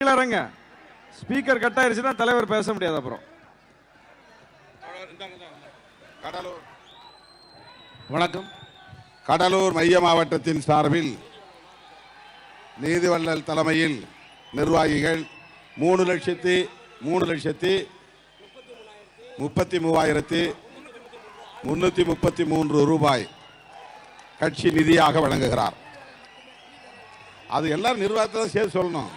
கீழே இறங்க. Speaker cut ஆயிருச்சுன்னா தலைவர் பேச முடியாது. அப்புறம் வணக்கம். கடலூர் மைய மாவட்டத்தின் சார்பில் நீதிவள்ளல் தலைமையில் நிர்வாகிகள் 3,33,333 ரூபாய் கட்சி நிதியாக வழங்குகிறார். அது எல்லாரும் நிர்வாகத்தில் சேர்த்து சொல்லணும்.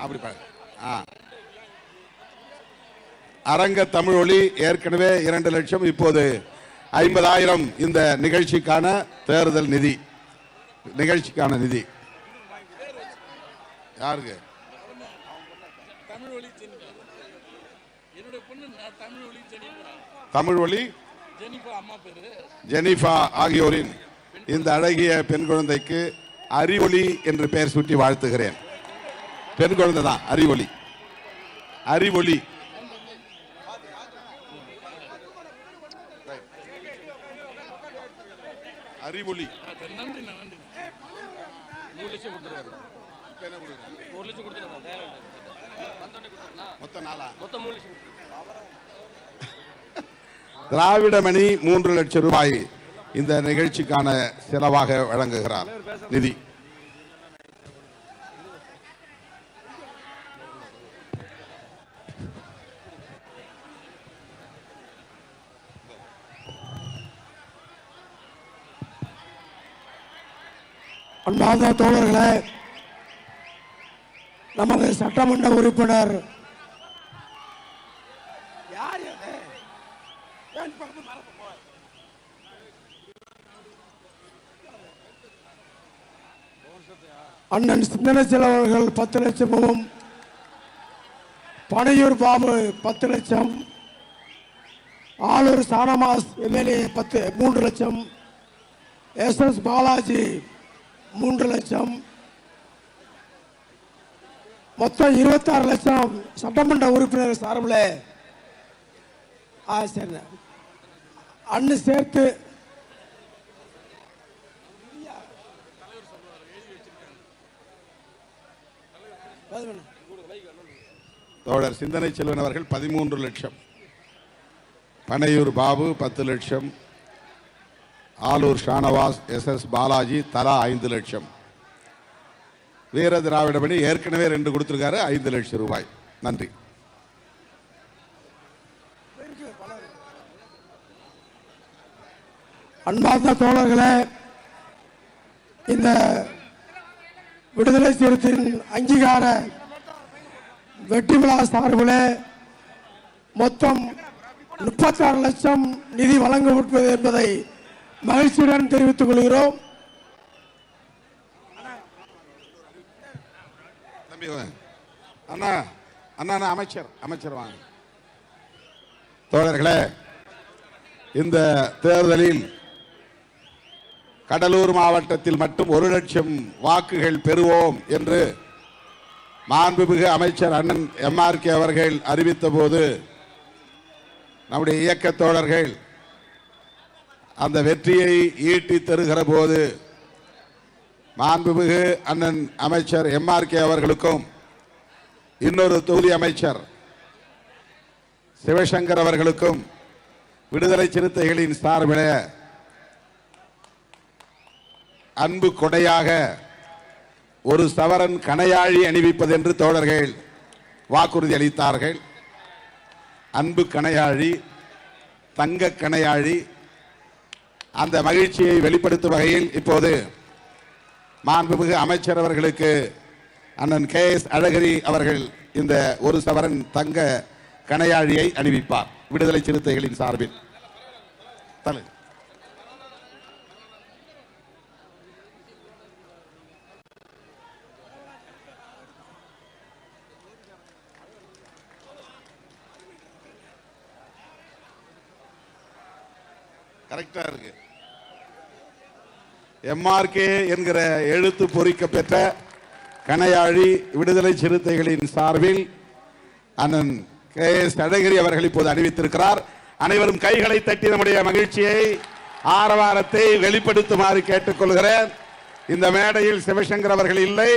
அப்படி அரங்க தமிழ் ஒளி ஏற்கனவே 2 லட்சம், இப்போது 50,000 இந்த நிகழ்ச்சிக்கான தேர்தல் நிதி. நிகழ்ச்சிக்கான நிதி யாருக்கு? தமிழ் ஒளி ஜெனிஃபா ஆகியோரின் இந்த அழகிய பெண் குழந்தைக்கு அறிவொளி என்று பெயர் சூட்டி வாழ்த்துகிறேன். பெண் குழந்தை தான் அறிவொளி. அறிவொளி அறிவொளி திராவிடமணி 3 லட்சம் ரூபாய் இந்த நிகழ்ச்சிக்கான செலவாக வழங்குகிறார் நிதி. அன்பார்ந்த தோழர்களே, நமது சட்டமன்ற உறுப்பினர் அண்ணன் சிந்தனச்செல் அவர்கள் 10 லட்சமும், பனையூர் பாபு 10 லட்சம், ஆளூர் சானமாஸ் எம்எல்ஏ 3 லட்சம், SS பாலாஜி 3 லட்சம், மொத்தம் 26 லட்சம் சட்டமன்ற உறுப்பினர் சார்பில் அண்ணன் சேர்த்து தோழர் சிந்தனை செல்வன் அவர்கள் 13 லட்சம், பனையூர் பாபு 10 லட்சம், ஆலூர் ஷானவாஸ், SS பாலாஜி தலா 5 லட்சம், வீர திராவிடமணி ஏற்கனவே 2 கொடுத்திருக்காரு 5 லட்சம் ரூபாய். நன்றி. அன்பார்ந்த தோழர்களே, இந்த விடுதலை சிறுத்தையின் அங்கீகார வெற்றி விழா சார்பில் மொத்தம் 36 லட்சம் நிதி வழங்கப்பட்டது என்பதை மகிழ்ச்சியுடன் தெரிவித்துக் கொள்கிறோம். அண்ணா அண்ணா அமைச்சர் வாங்க. தோழர்களே, இந்த தேர்தலில் கடலூர் மாவட்டத்தில் மட்டும் 1 லட்சம் வாக்குகள் பெறுவோம் என்று மாண்புமிகு அமைச்சர் அண்ணன் MRK அவர்கள் அறிவித்த போது நம்முடைய இயக்க தோழர்கள் அந்த வெற்றியை ஈட்டி தருகிற போது மாண்புமிகு அண்ணன் அமைச்சர் MRK அவர்களுக்கும் இன்னொரு தொகுதி அமைச்சர் சிவசங்கர் அவர்களுக்கும் விடுதலை சிறுத்தைகளின் சார்பில் அன்பு கொடையாக 1 சவரன் கணையாழி அணிவிப்பது என்று தோழர்கள் வாக்குறுதி அளித்தார்கள். அன்பு கணையாழி, தங்க கணையாழி. அந்த மகிழ்ச்சியை வெளிப்படுத்தும் வகையில் இப்போது மாண்புமிகு அமைச்சர் அவர்களுக்கு அண்ணன் KS அழகிரி அவர்கள் இந்த 1 சவரன் தங்க கணையாழியை அணிவிப்பார் விடுதலை சிறுத்தைகளின் சார்பில். தலை கரெக்டா இருக்கு. MRK என்கிற எழுத்து பொறிக்க பெற்ற கணையாழி விடுதலை சிறுத்தைகளின் சார்பில் அண்ணன் KS அழகிரி அவர்கள் இப்போது அறிவித்திருக்கிறார். அனைவரும் கைகளை தட்டி நம்முடைய மகிழ்ச்சியை, ஆரவாரத்தை வெளிப்படுத்துமாறு கேட்டுக்கொள்கிறேன். இந்த மேடையில் சிவசங்கர் அவர்கள் இல்லை,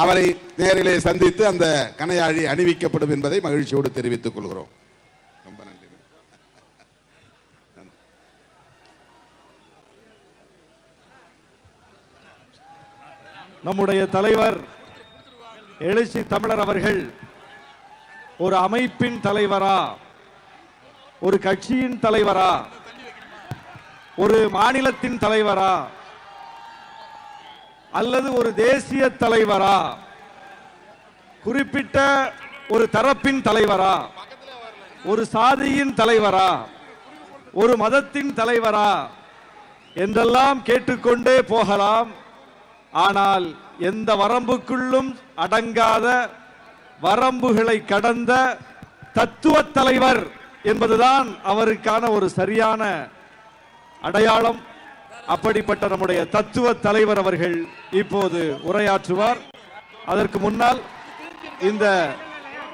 அவரை நேரிலே சந்தித்து அந்த கணையாழி அணிவிக்கப்படும் என்பதை மகிழ்ச்சியோடு தெரிவித்துக் கொள்கிறோம். ரொம்ப நன்றி. நம்முடைய தலைவர் எழுச்சி தமிழர் அவர்கள் ஒரு அமைப்பின் தலைவரா, ஒரு கட்சியின் தலைவரா, ஒரு மாநிலத்தின் தலைவரா, அல்லது ஒரு தேசிய தலைவரா, குறிப்பிட்ட ஒரு தரப்பின் தலைவரா, ஒரு சாதியின் தலைவரா, ஒரு மதத்தின் தலைவரா என்றெல்லாம் கேட்டுக்கொண்டே போகலாம். ஆனால் எந்த வரம்புக்குள்ளும் அடங்காத, வரம்புகளை கடந்த தத்துவ தலைவர் என்பதுதான் அவருக்கான ஒரு சரியான அடையாளம். அப்படிப்பட்ட நம்முடைய தத்துவ தலைவர் அவர்கள் இப்போது உரையாற்றுவார். அதற்கு முன்னால் இந்த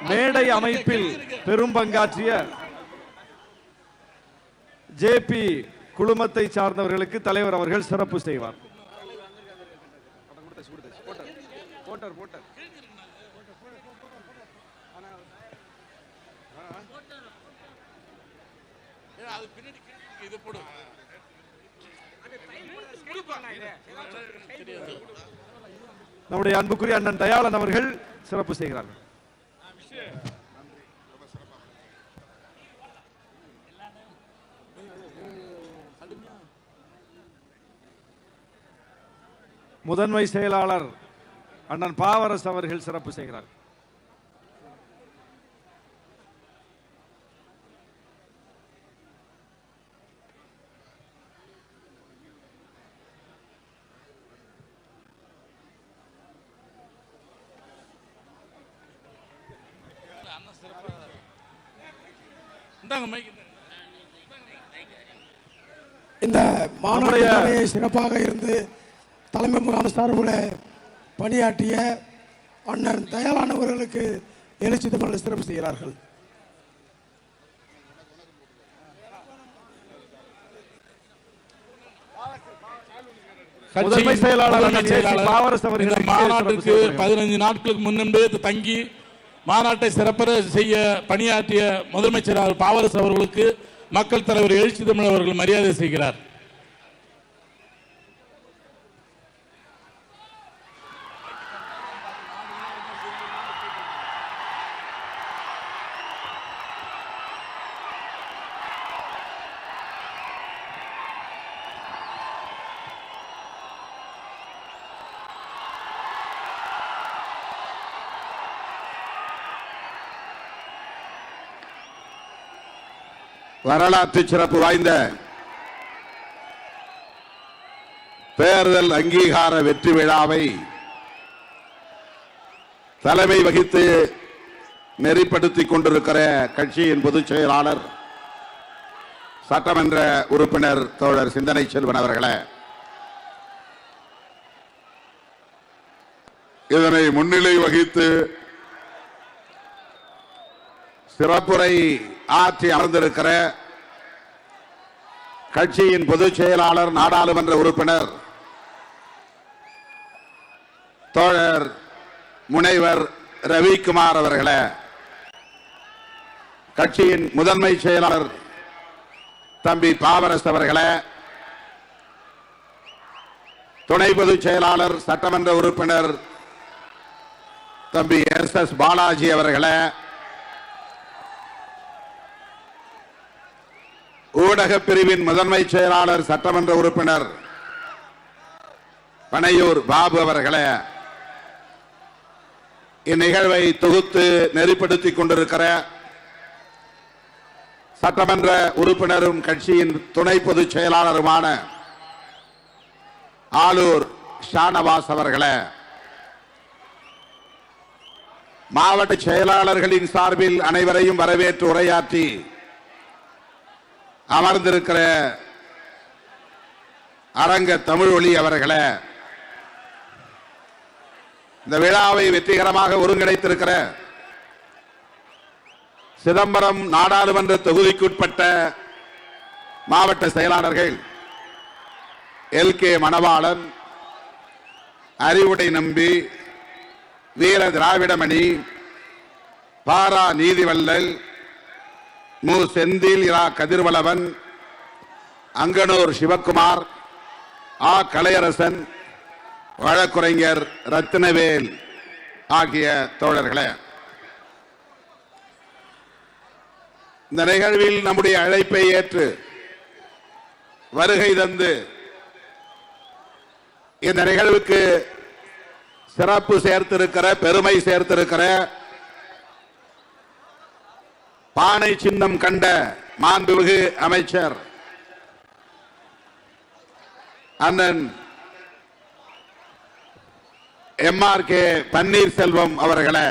மேடை அமைப்பில் பெரும் பங்காற்றிய ஜேபி குழுமத்தை சார்ந்தவர்களுக்கு தலைவர் அவர்கள் சிறப்பு செய்வார். நம்முடைய அன்புக்குரிய அண்ணன் தயாளன் அவர்கள் சிறப்பு செய்கிறார்கள். முதன்மை செயலாளர் அண்ணன் பாவரசு அவர்கள் சிறப்பு செய்கிறார். இந்த மாநாடு சிறப்பாக இருந்து தலைமை முகாம் சார்பில் பணியாற்றிய அண்ணன் தயாளன் அவர்களுக்கு எழுச்சி தமிழர் சிறப்பு செய்கிறார்கள். முதன்மை செயலாளர் மாநாட்டுக்கு 15 நாட்களுக்கு முன்பே தங்கி மாநாட்டை சிறப்பாக செய்ய பணியாற்றிய முதன்மை செயலாளர் பாவரசு அவர்களுக்கு மக்கள் தலைவர் எழுச்சி தமிழர் அவர்கள் மரியாதை செய்கிறார். வரலாற்று சிறப்பு வாய்ந்த தேர்தல் அங்கீகார வெற்றி விழாவை தலைமை வகித்து நெறிப்படுத்திக் கொண்டிருக்கிற கட்சியின் பொதுச் செயலாளர் சட்டமன்ற உறுப்பினர் தோழர் சிந்தனை செல்வன் அவர்களே, இதனை முன்னிலை வகித்து சிறப்புரை ஆற்றி அமர்ந்திருக்கிற கட்சியின் பொதுச் செயலாளர் நாடாளுமன்ற உறுப்பினர் தோழர் முனைவர் ரவிக்குமார் அவர்களே, கட்சியின் முதன்மை செயலாளர் தம்பி பாவரசு அவர்களே, துணை பொதுச் செயலாளர் சட்டமன்ற உறுப்பினர் தம்பி SS பாலாஜி அவர்களே, ஊடக பிரிவின் முதன்மை செயலாளர் சட்டமன்ற உறுப்பினர் பனையூர் பாபு அவர்களே, இந்நிகழ்வை தொகுத்து நெறிப்படுத்திக் கொண்டிருக்கிற சட்டமன்ற உறுப்பினரும் கட்சியின் துணை பொதுச் செயலாளருமான ஆலூர் ஷானவாஸ் அவர்களே, மாவட்ட செயலாளர்களின் சார்பில் அனைவரையும் வரவேற்று உரையாற்றி அமர்ந்திருக்கிற அரங்க தமிழ் ஒளி அவர்களே, இந்த விழாவை வெற்றிகரமாக ஒருங்கிணைத்திருக்கிற சிதம்பரம் நாடாளுமன்ற தொகுதிக்குட்பட்ட மாவட்ட செயலாளர்கள் LK மணவாளன், அறிவுடை நம்பி, வீர திராவிடமணி, பாரா நீதிவள்ளல், மு செந்தில், இரா கதிர்வளவன், அங்கனூர் சிவக்குமார், ஆ கலையரசன், வழக்குரைஞர் ரத்தினவேல் ஆகிய தோழர்களே, இந்த நிகழ்வில் நம்முடைய அழைப்பை ஏற்று வருகை தந்து இந்த நிகழ்வுக்கு சிறப்பு சேர்த்திருக்கிற, பெருமை சேர்த்திருக்கிற, பானை சின்னம் கண்ட மாண்புமிகு அமைச்சர் அண்ணன் MRK பன்னீர்செல்வம் அவர்களே,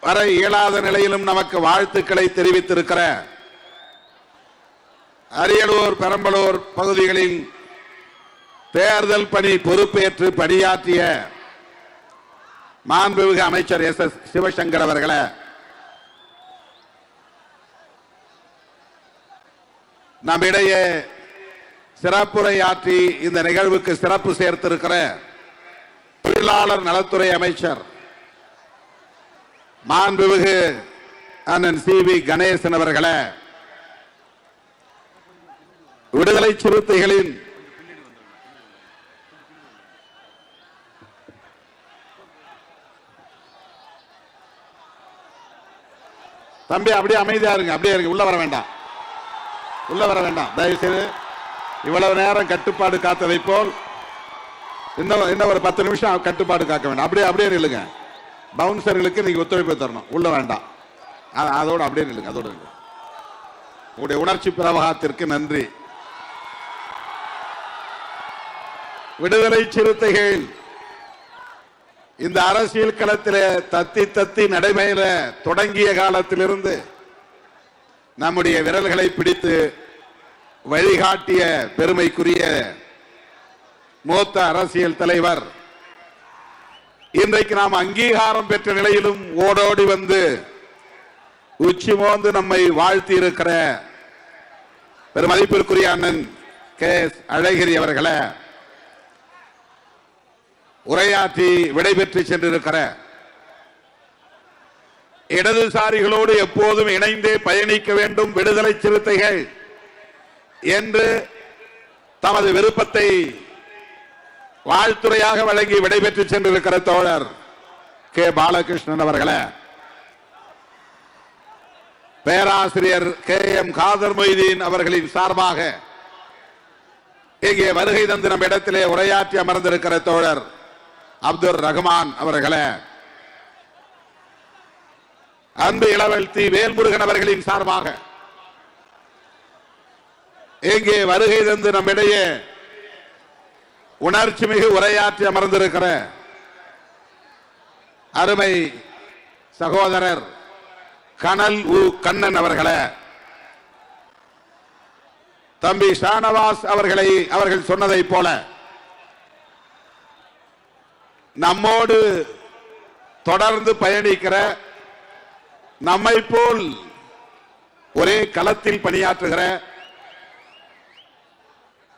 வர இயலாத நிலையிலும் நமக்கு வாழ்த்துக்களை தெரிவித்திருக்கிற அரியலூர், பெரம்பலூர் பகுதிகளில் தேர்தல் பணி பொறுப்பேற்று பணியாற்றிய மாண்புமிகு அமைச்சர் SS சிவசங்கர் அவர்களே, நம்மிடையே சிறப்புரையாற்றி இந்த நிகழ்வுக்கு சிறப்பு சேர்த்திருக்கிற தொழிலாளர் நலத்துறை அமைச்சர் மாண்புமிகு அண்ணன் CV கணேசன் அவர்களே, விடுதலை சிறுத்தைகளின் தம்பி அப்படியே அமைதியா இருங்க, அப்படியே இருங்க, உள்ள வர வேண்டாம், உள்ள வர வேண்டாம் தயவுசெய்து. இவ்வளவு நேரம் கட்டுப்பாடு காத்ததை போல் இன்னும் ஒரு 10 நிமிஷம் கட்டுப்பாடு காக்க வேண்டாம். அப்படியே நில்லுங்க. பவுன்சர்களுக்கு நீங்க ஒத்துழைப்பு தரணும், உள்ள வேண்டாம், அதோடு அப்படியே நில்லுங்க. அதோடு உங்களுடைய உணர்ச்சி பிரவாகத்திற்கு நன்றி. விடுதலை சிறுத்தைகள் இந்த அரசியல் களத்திலே தத்தி நடைபெற தொடங்கிய காலத்திலிருந்து நம்முடைய விரல்களை பிடித்து வழிகாட்டிய பெருமைக்குரிய மூத்த அரசியல் தலைவர், இன்றைக்கு நாம் அங்கீகாரம் பெற்ற நிலையிலும் ஓடோடி வந்து உச்சி மோந்து நம்மை வாழ்த்தி இருக்கிற பெருமதிப்பிற்குரிய அண்ணன் KS அழகிரி அவர்களே, உரையாற்றி விடைபெற்று சென்றிருக்கிற இடதுசாரிகளோடு எப்போதும் இணைந்தே பயணிக்க வேண்டும் விடுதலை சிறுத்தைகள் என்று தமது விருப்பத்தை வாழ்த்துறையாக வழங்கி விடைபெற்று சென்றிருக்கிற தோழர் K பாலகிருஷ்ணன் அவர்களே, பேராசிரியர் KM காதர் மொய்தீன் அவர்களின் சார்பாக இங்கே வருகை தந்து நம் இடத்திலே உரையாற்றி அமர்ந்திருக்கிற தோழர் அப்துல் ரஹ்மான் அவர்களே, அன்பு இளவல்தி வேல்முருகன் அவர்களின் சார்பாக இங்கே வருகை தந்து நம்மிடையே உணர்ச்சி மிகு உரையாற்றி அமர்ந்திருக்கிற அருமை சகோதரர் கனல் உ கண்ணன் அவர்களே, தம்பி ஷானவாஸ் அவர்கள் சொன்னதை போல நம்மோடு தொடர்ந்து பயணிக்கிற, நம்மை போல் ஒரே களத்தில் பணியாற்றுகிற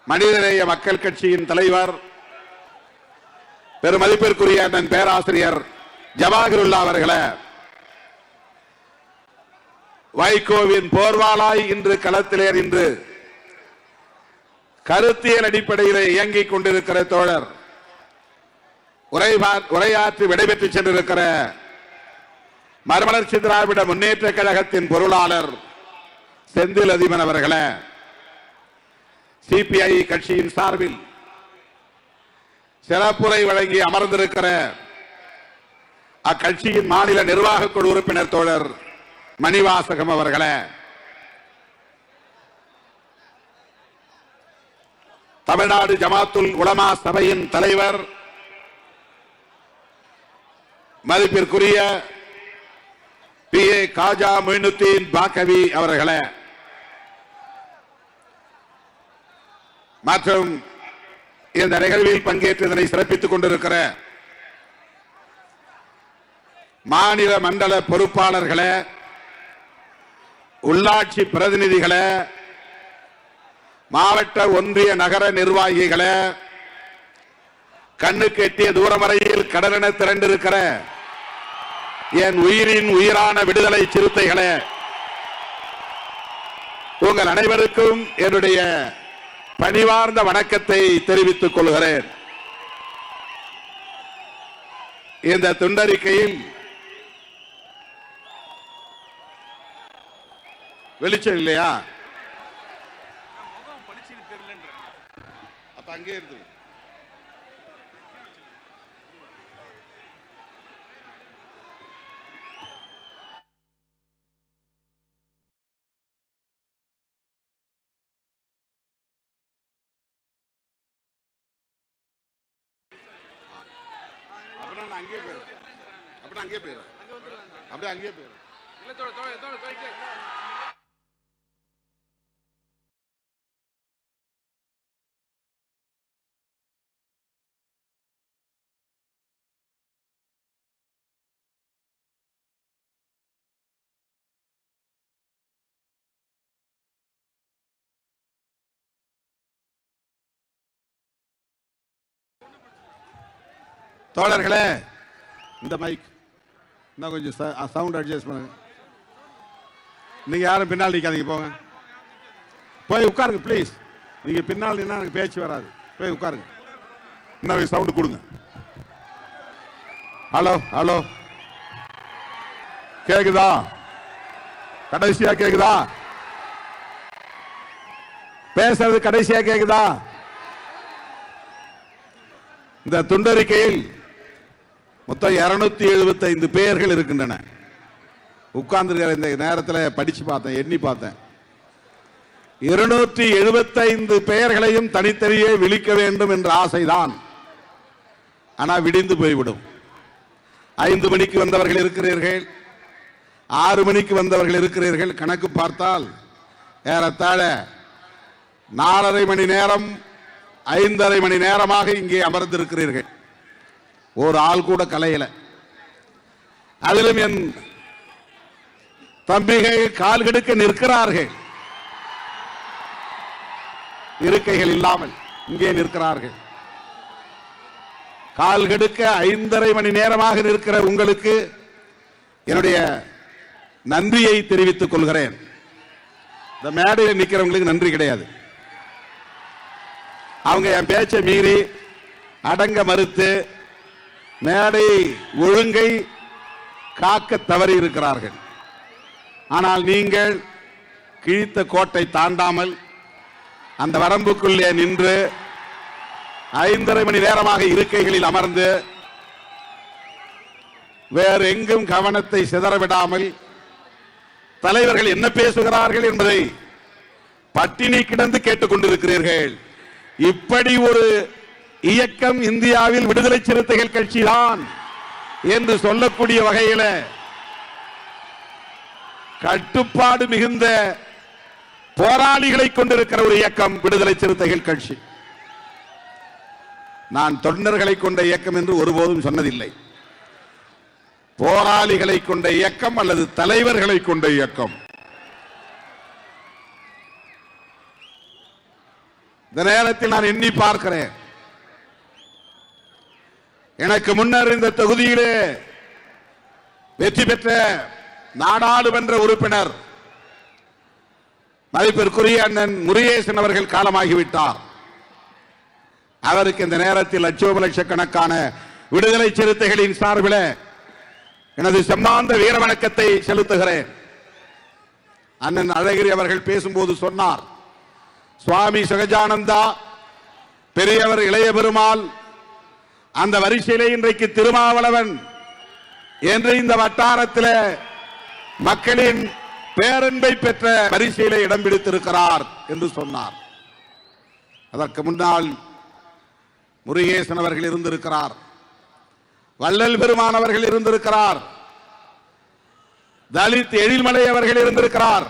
மனிதநேய மக்கள் கட்சியின் தலைவர் பெருமதிப்பிற்குரிய அண்ணன் பேராசிரியர் ஜவாஹிருல்லா அவர்களே, வைகோவின் போர்வாளாய் இன்று களத்திலே நின்று கருத்தியல் அடிப்படையில் இயங்கிக் கொண்டிருக்கிற தோழர், உரையாற்றி விடைபெற்று சென்றிருக்கிற மறுமலர்ச்சி திராவிட முன்னேற்ற கழகத்தின் பொருளாளர் செந்தில் அதிபன் அவர்களே, CPI கட்சியின் சார்பில் சிறப்புரை வழங்கி அமர்ந்திருக்கிற அக்கட்சியின் மாநில நிர்வாக குழு உறுப்பினர் தோழர் மணிவாசகம் அவர்களே, தமிழ்நாடு ஜமாத்துல் உலமா சபையின் தலைவர் மதிப்பிற்குரிய PA காஜா மொயினுத்தீன் பாக்கவி அவர்களே, மற்றும் இந்த நிகழ்வில் பங்கேற்று இதனை சிறப்பித்துக் கொண்டிருக்கிற மாநில மண்டல பொறுப்பாளர்களே, உள்ளாட்சி பிரதிநிதிகளே, மாவட்ட ஒன்றிய நகர நிர்வாகிகளே, கண்ணுக்கு எட்டிய தூரம் வரையில் கடலென திரண்டிருக்கிற என் உயிரின் உயிரான விடுதலை சிறுத்தைகளே, உங்கள் அனைவருக்கும் என்னுடைய பணிவார்ந்த வணக்கத்தை தெரிவித்துக் கொள்கிறேன். இந்த துண்டறிக்கையில் வெளிச்சம் இல்லையா? அப்ப அங்கே இருந்து அங்கே போயிரு, அப்படியே அங்கே போயிரு, அப்படியே அங்கே போயிரு. தோழர்களே, இந்த மைக் இன்னும் கொஞ்சம் சவுண்ட் அட்ஜஸ்ட் பண்ணுங்க. நீங்க யாரும் பின்னால் நிற்காதீங்க, போங்க, போய் உட்காருங்க ப்ளீஸ். நீங்க பின்னால் நின்னா எனக்கு பேச்சு வராது, போய் உட்காருங்க. இன்னும் சவுண்ட் கொடுங்க. ஹலோ ஹலோ, கேக்குதா? கடைசியா கேக்குதா? பேசுறது கடைசியா கேக்குதா? இந்த துண்டறிக்கையில் மொத்தம் 275 பெயர்கள் இருக்கின்றன. உட்கார்ந்து இந்த நேரத்தில் படிச்சு பார்த்தேன், எண்ணி பார்த்தேன். 275 பெயர்களையும் தனித்தனியே விழிக்க வேண்டும் என்ற ஆசைதான். ஆனால் விடிந்து போய்விடும். 5 மணிக்கு வந்தவர்கள் இருக்கிறீர்கள், 6 மணிக்கு வந்தவர்கள் இருக்கிறீர்கள். கணக்கு பார்த்தால் ஏறத்தாழ 4.5 மணி நேரம் 5.5 மணி நேரமாக இங்கே அமர்ந்திருக்கிறீர்கள். ஒரு ஆள் கூட கலையல. அதிலும் என் தம்பிகள் கால் கெடுக்க நிற்கிறார்கள், இருக்கைகள் இல்லாமல் இங்கே நிற்கிறார்கள். கால் கெடுக்க 5.5 மணி நேரமாக நிற்கிற உங்களுக்கு என்னுடைய நன்றியை தெரிவித்துக் கொள்கிறேன். இந்த மேடையில் நிற்கிறவங்களுக்கு நன்றி கிடையாது. அவங்க என் பேச்சை மீறி அடங்க மறுத்து மேடை ஒழுங்கை காக்க தவறி இருக்கிறார்கள். ஆனால் நீங்கள் கிழித்த கோட்டை தாண்டாமல் அந்த வரம்புக்குள்ளே நின்று 5.5 மணி நேரமாக இருக்கைகளில் அமர்ந்து வேறு எங்கும் கவனத்தை சிதறவிடாமல் தலைவர்கள் என்ன பேசுகிறார்கள் என்பதை பட்டினி கிடந்து கேட்டுக் கொண்டிருக்கிறீர்கள். இப்படி ஒரு இயக்கம் இந்தியாவில் விடுதலை சிறுத்தைகள் கட்சி தான் என்று சொல்லக்கூடிய வகையில் கட்டுப்பாடு மிகுந்த போராளிகளை கொண்டிருக்கிற ஒரு இயக்கம் விடுதலை சிறுத்தைகள் கட்சி. நான் தொண்டர்களை கொண்ட இயக்கம் என்று ஒருபோதும் சொன்னதில்லை. போராளிகளை கொண்ட இயக்கம் அல்லது தலைவர்களை கொண்ட இயக்கம். இந்த நேரத்தில் நான் எண்ணி பார்க்கிறேன், எனக்கு முன்னர் இந்த தொகுதியிலே வெற்றி பெற்ற நாடாளுமன்ற உறுப்பினர் மதிப்பிற்குரிய அண்ணன் முருகேசன் அவர்கள் காலமாகிவிட்டார். அவருக்கு இந்த நேரத்தில் லட்சக்கணக்கான விடுதலை சிறுத்தைகளின் சார்பில் எனது செம்மாந்த வீர வணக்கத்தை செலுத்துகிறேன். அண்ணன் அழகிரி அவர்கள் பேசும்போது சொன்னார், சுவாமி சகஜானந்தா, பெரியவர் இளைய பெருமாள், அந்த வரிசையிலே இன்றைக்கு திருமாவளவன் என்று இந்த வட்டாரத்தில் மக்களின் பேரன்பை பெற்ற வரிசையிலே இடம் பிடித்திருக்கிறார் என்று சொன்னார். அதற்கு முன்னால் முருகேசன் அவர்கள் இருந்திருக்கிறார், வள்ளல் பெருமான் அவர்கள் இருந்திருக்கிறார், தலித் எழில்மலை அவர்கள் இருந்திருக்கிறார்.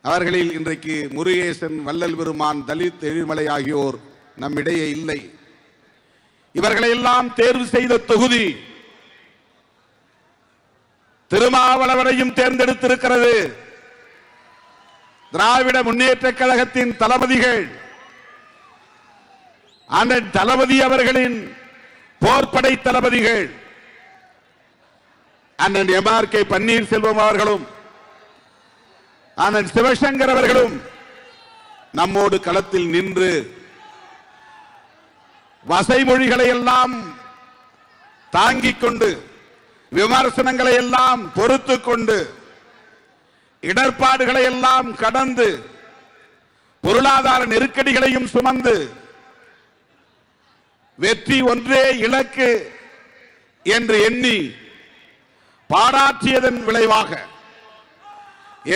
அவர்களில் இன்றைக்கு முருகேசன், வள்ளல் பெருமான், தலித் எழில்மலை ஆகியோர் நம்மிடையே இல்லை. இவர்களை எல்லாம் தேர்வு செய்த தொகுதி திருமாவளவனையும் தேர்ந்தெடுத்திருக்கிறது. திராவிட முன்னேற்ற கழகத்தின் தளபதிகள் அண்ணன் தளபதி அவர்களின் போர்படை தளபதிகள் அண்ணன் எம்.ஆர்.கே. பன்னீர்செல்வம் அவர்களும் அண்ணன் சிவசங்கர் அவர்களும் நம்மோடு களத்தில் நின்று வசைமொழிகளை எல்லாம் தாங்கிக் கொண்டு விமர்சனங்களை எல்லாம் பொறுத்துக் கொண்டு இடர்பாடுகளை எல்லாம் கடந்து பொருளாதார நெருக்கடிகளையும் சுமந்து வெற்றி ஒன்றே இலக்கு என்று எண்ணி பாராட்டியதன் விளைவாக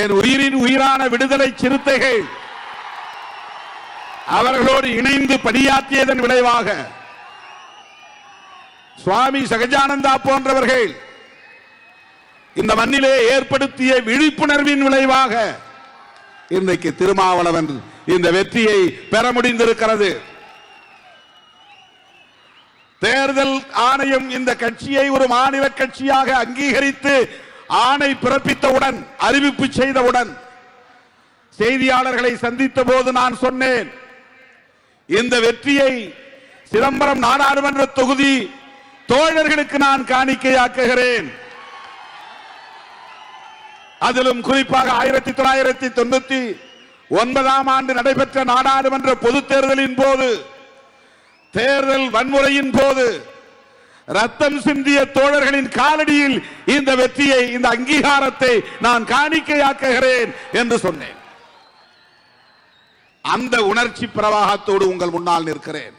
என் உயிரின் உயிரான விடுதலை சிறுத்தைகள் அவர்களோடு இணைந்து பணியாற்றியதன் விளைவாக சுவாமி சகஜானந்தா போன்றவர்கள் இந்த மண்ணிலே ஏற்படுத்திய விழிப்புணர்வின் விளைவாக இன்றைக்கு திருமாவளவன் இந்த வெற்றியை பெற முடிந்திருக்கிறது. தேர்தல் ஆணையம் இந்த கட்சியை ஒரு மாநில கட்சியாக அங்கீகரித்து ஆணை பிறப்பித்தவுடன் அறிவிப்பு செய்தவுடன் செய்தியாளர்களை சந்தித்த போது நான் சொன்னேன், இந்த வெற்றியை சிதம்பரம் நாடாளுமன்ற தொகுதி தோழர்களுக்கு நான் காணிக்கையாக்குகிறேன். அதிலும் குறிப்பாக 1999 ஆண்டு நடைபெற்ற நாடாளுமன்ற பொதுத் தேர்தலின் போது தேர்தல் வன்முறையின் போது ரத்தம் சிந்திய தோழர்களின் காலடியில் இந்த வெற்றியை இந்த அங்கீகாரத்தை நான் காணிக்கையாக்குகிறேன் என்று சொன்னேன். அந்த உணர்ச்சி பிரவாகத்தோடு உங்கள் முன்னால் நிற்கிறேன்.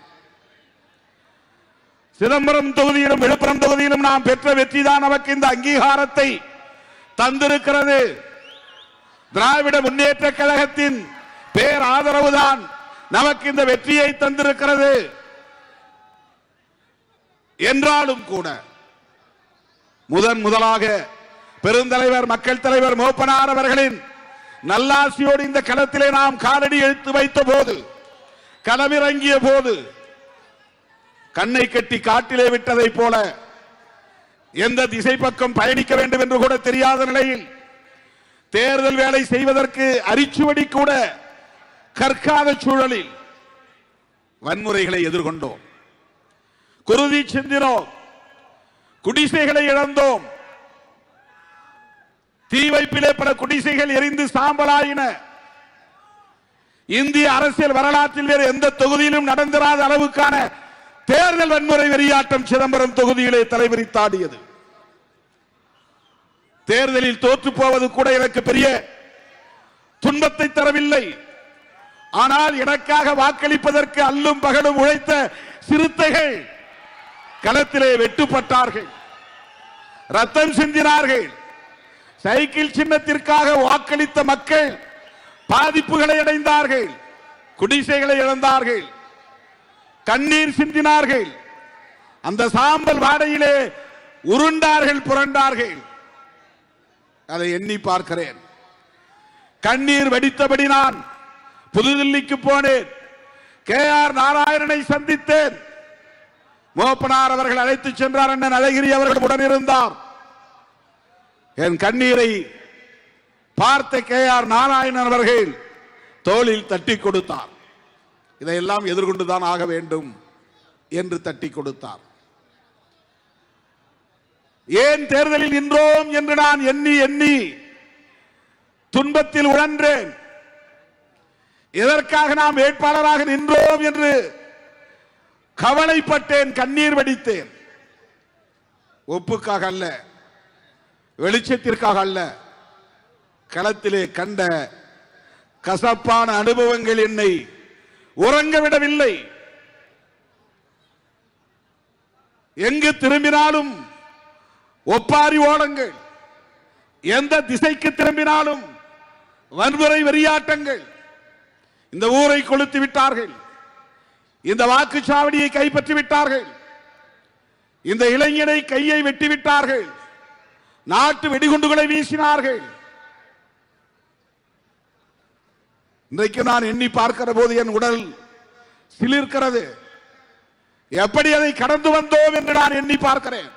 சிதம்பரம் தொகுதியிலும் விழுப்புரம் தொகுதியிலும் நாம் பெற்ற வெற்றி தான் நமக்கு இந்த அங்கீகாரத்தை தந்திருக்கிறது. திராவிட முன்னேற்ற கழகத்தின் பேர் ஆதரவுதான் நமக்கு இந்த வெற்றியை தந்திருக்கிறது. என்றாலும் கூட முதலாக பெருந்தலைவர் மக்கள் தலைவர் மூப்பனார் அவர்களின் நல்லாசியோடு இந்த களத்திலே நாம் காலடி எடுத்து வைத்த போது, களமிறங்கிய போது, கண்ணை கட்டி காட்டிலே விட்டதை போல எந்த திசை பக்கம் பயணிக்க வேண்டும் என்று கூட தெரியாத நிலையில் தேர்தல் வேலை செய்வதற்கு அரிச்சுவடி கூட கற்காத சூழலில் வன்முறைகளை எதிர்கொண்டோம். குருதி சிந்தினோம், குடிசைகளை இழந்தோம், தீ வைப்பிலே பல குடிசைகள் எரிந்து சாம்பலாயின. இந்திய அரசியல் வரலாற்றில் வேறு எந்த தொகுதியிலும் நடந்திராத அளவுக்கான தேர்தல் வன்முறை வெறியாட்டம் சிதம்பரம் தொகுதியிலே தலைவிரித்தாடியது. தேர்தலில் தோற்று போவது கூட எனக்கு பெரிய துன்பத்தை தரவில்லை. ஆனால் எனக்காக வாக்களிப்பதற்கு அல்லும் பகலும் உழைத்த சிறுத்தைகள் களத்திலே வெட்டுப்பட்டார்கள், ரத்தம் சிந்தினார்கள். சைக்கிள் சின்னத்திற்காக வாக்களித்த மக்கள் பாதிப்புகளை அடைந்தார்கள், குடிசைகளை இழந்தார்கள், கண்ணீர் சிந்தினார்கள், அந்த சாம்பல் வாடையிலே உருண்டார்கள், புரண்டார்கள். அதை எண்ணி பார்க்கிறேன். கண்ணீர் வடித்தபடி நான் புதுதில்லிக்கு போனேன். KR நாராயணனை சந்தித்தேன். மூப்பனார் அவர்கள் அழைத்து சென்றார். அண்ணன் அழகிரி அவர்கள் உடன் இருந்தார். என் கண்ணீரை பார்த்த KR நாராயணன் அவர்கள் தோளில் தட்டி கொடுத்தார். இதையெல்லாம் எதிர்கொண்டுதான் ஆக வேண்டும் என்று தட்டி கொடுத்தார். ஏன் தேர்தலில் நின்றோம் என்று நான் எண்ணி எண்ணி துன்பத்தில் உழன்றேன். எதற்காக நாம் வேட்பாளராக நின்றோம் என்று கவலைப்பட்டேன், கண்ணீர் வடித்தேன். ஒப்புக்காக அல்ல, வெளிச்சத்திற்காக அல்ல. களத்திலே கண்ட கசப்பான அனுபவங்கள் என்னை உறங்க விடவில்லை. எங்கு திரும்பினாலும் ஒப்பாரி ஓலங்கள், எந்த திசைக்கு திரும்பினாலும் வன்முறை வெறியாட்டங்கள். இந்த ஊரை கொளுத்து விட்டார்கள், இந்த வாக்குச்சாவடியை கைப்பற்றி விட்டார்கள், இந்த இளைஞனை கையை வெட்டி விட்டார்கள், நாட்டு வெடிகுண்டுகளை வீசினார்கள். இன்றைக்கு நான் எண்ணி பார்க்கிற போது என் உடல் சிலிர்க்கிறது. எப்படி அதை கடந்து வந்தோம் என்று நான் எண்ணி பார்க்கிறேன்.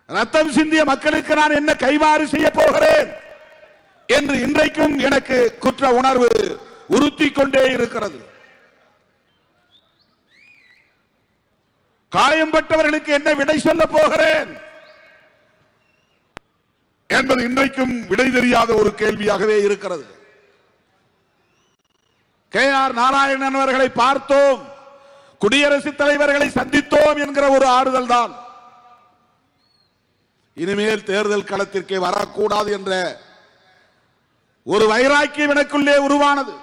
ரத்தம் சிந்திய மக்களுக்கு நான் என்ன கைமாறு செய்ய போகிறேன் என்று இன்றைக்கும் எனக்கு குற்ற உணர்வு உறுத்திக் கொண்டே இருக்கிறது. காயம்பட்டவர்களுக்கு என்ன விடை சொல்ல போகிறேன் என்பது இன்றைக்கும் விடை தெரியாத ஒரு கேள்வியாகவே இருக்கிறது. KR நாராயணன் அவர்களை பார்த்தோம், குடியரசுத் தலைவர்களை சந்தித்தோம் என்கிற ஒரு ஆறுதல் தான். இனிமேல் தேர்தல் களத்திற்கே வரக்கூடாது என்ற ஒரு வைராக்கியம் எனக்குள்ளே உருவானது.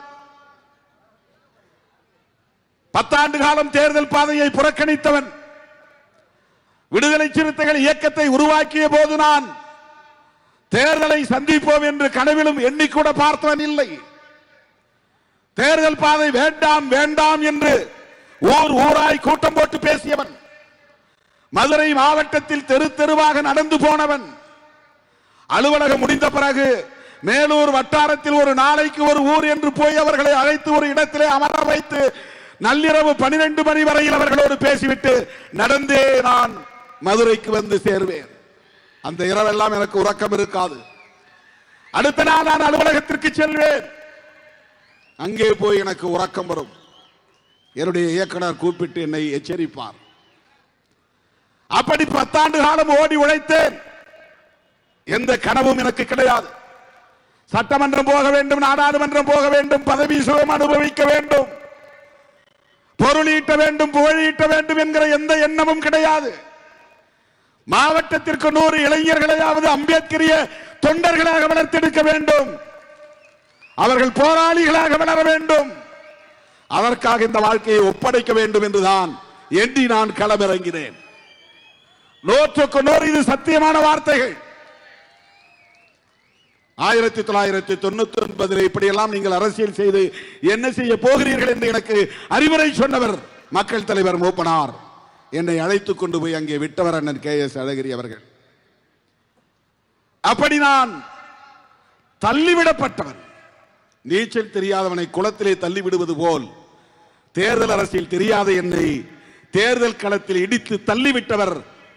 10 ஆண்டு காலம் தேர்தல் பாதையை புறக்கணித்தவன், விடுதலை சிறுத்தைகள் இயக்கத்தை உருவாக்கிய போது நான் தேர்தலை சந்திப்போம் என்று கனவிலும் எண்ணிக்கூட பார்த்தவன் இல்லை. தேர்தல் பாதை வேண்டாம் வேண்டாம் என்று ஊர் ஊராய் கூட்டம் போட்டு பேசியவன், மதுரை மாவட்டத்தில் தெரு தெருவாக நடந்து போனவன், அலுவலகம் முடிந்த பிறகு மேலூர் வட்டாரத்தில் ஒரு நாளைக்கு ஒரு ஊர் என்று போய் அவர்களை அழைத்து ஒரு இடத்திலே அமர வைத்து நள்ளிரவு 12 மணி வரையில் அவர்களோடு பேசிவிட்டு நடந்தே நான் மதுரைக்கு வந்து சேர்வேன். அந்த இரவெல்லாம் எனக்கு உறக்கம் இருக்காது. அடுத்த நாள் நான் அலுவலகத்திற்கு செல்வேன். அங்கே போய் எனக்கு உறக்கம் வரும். என்னுடைய இயக்குனர் கூப்பிட்டு என்னை எச்சரிப்பார். அப்படி 10 ஆண்டு காலம் ஓடி உழைத்தேன். எந்த கனவும் எனக்கு கிடையாது. சட்டமன்றம் போக வேண்டும், நாடாளுமன்றம் போக வேண்டும், பதவி சுகம் அனுபவிக்க வேண்டும், பொருளீட்ட வேண்டும், புகழீட்ட வேண்டும் என்கிற எந்த எண்ணமும் கிடையாது. மாவட்டத்திற்கு 100 இளைஞர்களையாவது அம்பேத்கரிய தொண்டர்களாக வளர்த்தெடுக்க வேண்டும், அவர்கள் போராளிகளாக வளர வேண்டும், அதற்காக இந்த வாழ்க்கையை ஒப்படைக்க வேண்டும் என்றுதான் எண்ணி நான் களமிறங்கினேன். 100க்கு 100 இது சத்தியமான வார்த்தைகள். 1999 இப்படியெல்லாம் நீங்கள் அரசியல் செய்து என்ன செய்ய போகிறீர்கள் என்று எனக்கு அறிவுரை சொன்னவர் மக்கள் தலைவர் மூப்பனார். என்னை அழைத்துக் கொண்டு போய் அங்கே விட்டவர் அண்ணன் KS அழகிரி அவர்கள். அப்படி நான் தள்ளிவிடப்பட்டவன். நீச்சல் தெரியாதவனை குளத்திலே தள்ளிவிடுவது போல் தேர்தல் அரசியல் தெரியாத என்னை தேர்தல் களத்தில் இடித்து தள்ளிவிட்டவர்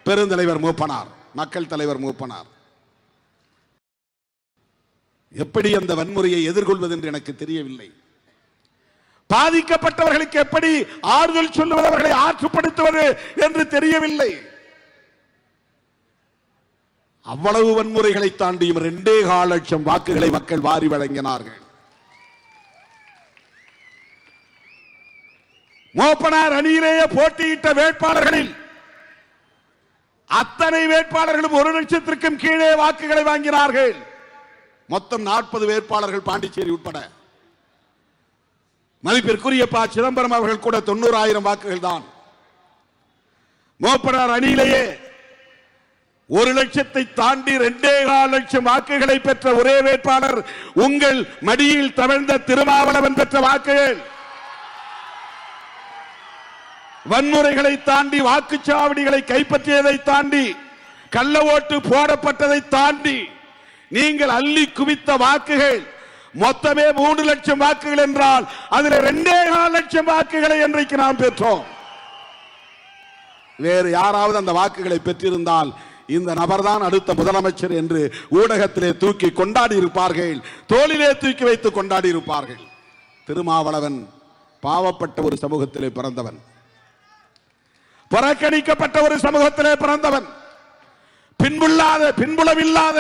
பெருந்தலைவர் மூப்பனார், மக்கள் தலைவர் மூப்பனார். எப்படி அந்த வன்முறையை எதிர்கொள்வது என்று எனக்கு தெரியவில்லை. பாதிக்கப்பட்டவர்களுக்கு எப்படி ஆறுதல் சொல்லுவது, அவர்களை ஆற்றுப்படுத்துவது என்று தெரியவில்லை. அவ்வளவு வன்முறைகளை தாண்டியும் 2.25 லட்சம் வாக்குகளை மக்கள் வாரி வழங்கினார்கள். மூப்பனார் அணியிலேயே போட்டியிட்ட வேட்பாளர்களில் அத்தனை வேட்பாளர்களும் 1 லட்சத்திற்கும் கீழே வாக்குகளை வாங்கினார்கள். மொத்தம் 40 வேட்பாளர்கள் பாண்டிச்சேரி உட்பட. மதிப்பிற்குரிய ப. சிதம்பரம் அவர்கள் கூட 90,000 வாக்குகள் தான். மூப்பனார் அணியிலேயே 1 லட்சத்தை தாண்டி 2.25 லட்சம் வாக்குகளை பெற்ற ஒரே வேட்பாளர் உங்கள் மடியில் தவழ்ந்த திருமாவளவன் பெற்ற வாக்குகள். வன்முறைகளை தாண்டி, வாக்குச்சாவடிகளை கைப்பற்றியதை தாண்டி, கள்ள ஓட்டு போடப்பட்டதை தாண்டி நீங்கள் அள்ளி குவித்த வாக்குகள் மொத்தமே 3 லட்சம் வாக்குகள் என்றால் அதில் 2.25 லட்சம் வாக்குகளை இன்றைக்கு நாம் பெற்றோம். வேறு யாராவது அந்த வாக்குகளை பெற்றிருந்தால் இந்த நபர்தான் அடுத்த முதலமைச்சர் என்று ஊடகத்திலே தூக்கி கொண்டாடி இருப்பார்கள், தோளிலே தூக்கி வைத்து கொண்டாடி இருப்பார்கள். திருமாவளவன் பாவப்பட்ட ஒரு சமூகத்திலே பிறந்தவன், புறக்கணிக்கப்பட்ட ஒரு சமூகத்திலே பிறந்தவன், பின்புலமில்லாத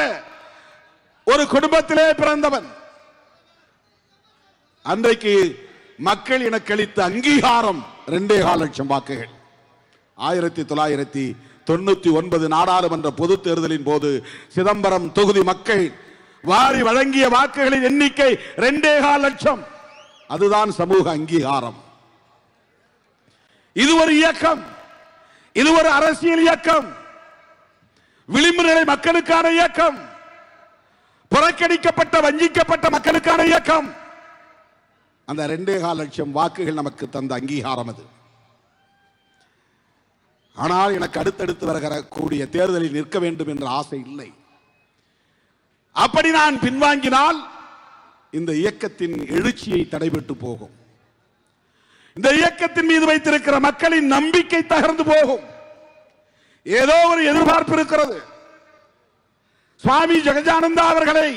ஒரு குடும்பத்திலே பிறந்தவன். அன்றைக்கு மக்கள் எனக்கு அளித்த அங்கீகாரம் 2.25 லட்சம் வாக்குகள். 1999 நாடாளுமன்ற பொது தேர்தலின் போது சிதம்பரம் தொகுதி மக்கள் வாரி வழங்கிய வாக்குகளின் எண்ணிக்கை 2.25 லட்சம். அதுதான் சமூக அங்கீகாரம். இது ஒரு இயக்கம், இது ஒரு அரசியல் இயக்கம், விளிம்பு நிலை மக்களுக்கான இயக்கம், புறக்கணிக்கப்பட்ட வஞ்சிக்கப்பட்ட மக்களுக்கான இயக்கம். அந்த 2.25 லட்சம் வாக்குகள் நமக்கு தந்த அங்கீகாரம் அது. ஆனால் எனக்கு அடுத்தடுத்து வரக்கூடிய தேர்தலில் நிற்க வேண்டும் என்ற ஆசை இல்லை. அப்படி நான் பின்வாங்கினால் இந்த இயக்கத்தின் எழுச்சியை தடைபட்டு போகும். இந்த இயக்கத்தின் மீது வைத்திருக்கிற மக்களின் நம்பிக்கை தகர்ந்து போகும். ஏதோ ஒரு எதிர்பார்ப்பு இருக்கிறது. சுவாமி ஜெகஜானந்தா அவர்களை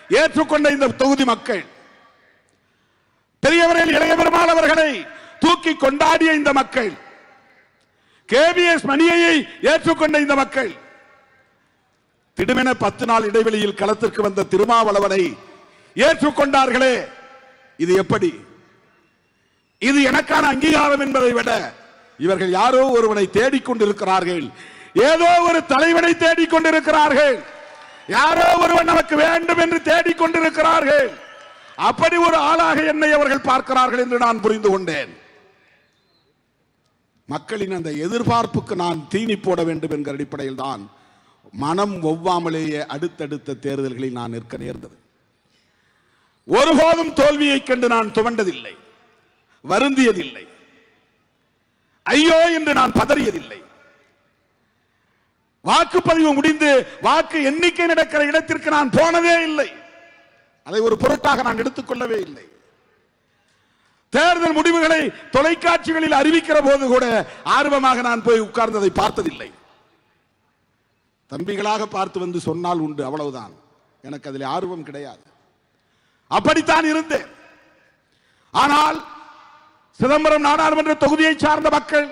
ஏற்றுக்கொண்ட இந்த தொகுதி மக்கள், பெரியவர்கள் இளைய பெருமாள் அவர்களை தூக்கி கொண்டாடிய இந்த மக்கள், KVS மணியை ஏற்றுக்கொண்ட இந்த மக்கள், திடுமென 10 நாள் இடைவெளியில் களத்திற்கு வந்த திருமாவளவனை ஏற்றுக்கொண்டார்களே, இது எப்படி? இது எனக்கான அங்கீகாரம் என்பதை விட இவர்கள் யாரோ ஒருவனை தேடிக்கொண்டிருக்கிறார்கள், ஏதோ ஒரு தலைவனை தேடிக்கொண்டிருக்கிறார்கள், யாரோ ஒருவன் நமக்கு வேண்டும் என்று தேடிக்கொண்டிருக்கிறார்கள். அப்படி ஒரு ஆளாக என்னை அவர்கள் பார்க்கிறார்கள் என்று நான் புரிந்து கொண்டேன். மக்களின் அந்த எதிர்பார்ப்புக்கு நான் தீனி போட வேண்டும் என்கிற அடிப்படையில் தான் மனம் ஒவ்வாமலேயே அடுத்தடுத்த தேர்தல்களில் நான் நிற்க நேர்ந்தது. ஒருபோதும் தோல்வியை கண்டு நான் துவண்டதில்லை, வருந்தியதில்லை, ஐயோ என்று நான் பதறியதில்லை. வாக்குப்பதிவு முடிந்து வாக்கு எண்ணிக்கை நடக்கிற இடத்திற்கு நான் போனதே இல்லை, அதை ஒரு பொருட்டாக நான் எடுத்துக்கொள்ளவே இல்லை. தேர்தல் முடிவுகளை தொலைக்காட்சிகளில் அறிவிக்கிற போது கூட ஆர்வமாக நான் போய் உட்கார்ந்ததை பார்த்ததில்லை. தம்பிகளாக பார்த்து வந்து சொன்னால் உண்டு, அவ்வளவுதான். எனக்கு அதில் ஆர்வம் கிடையாது. அப்படித்தான் இருந்தேன். ஆனால் சிதம்பரம் நாடாளுமன்ற தொகுதியை சார்ந்த மக்கள்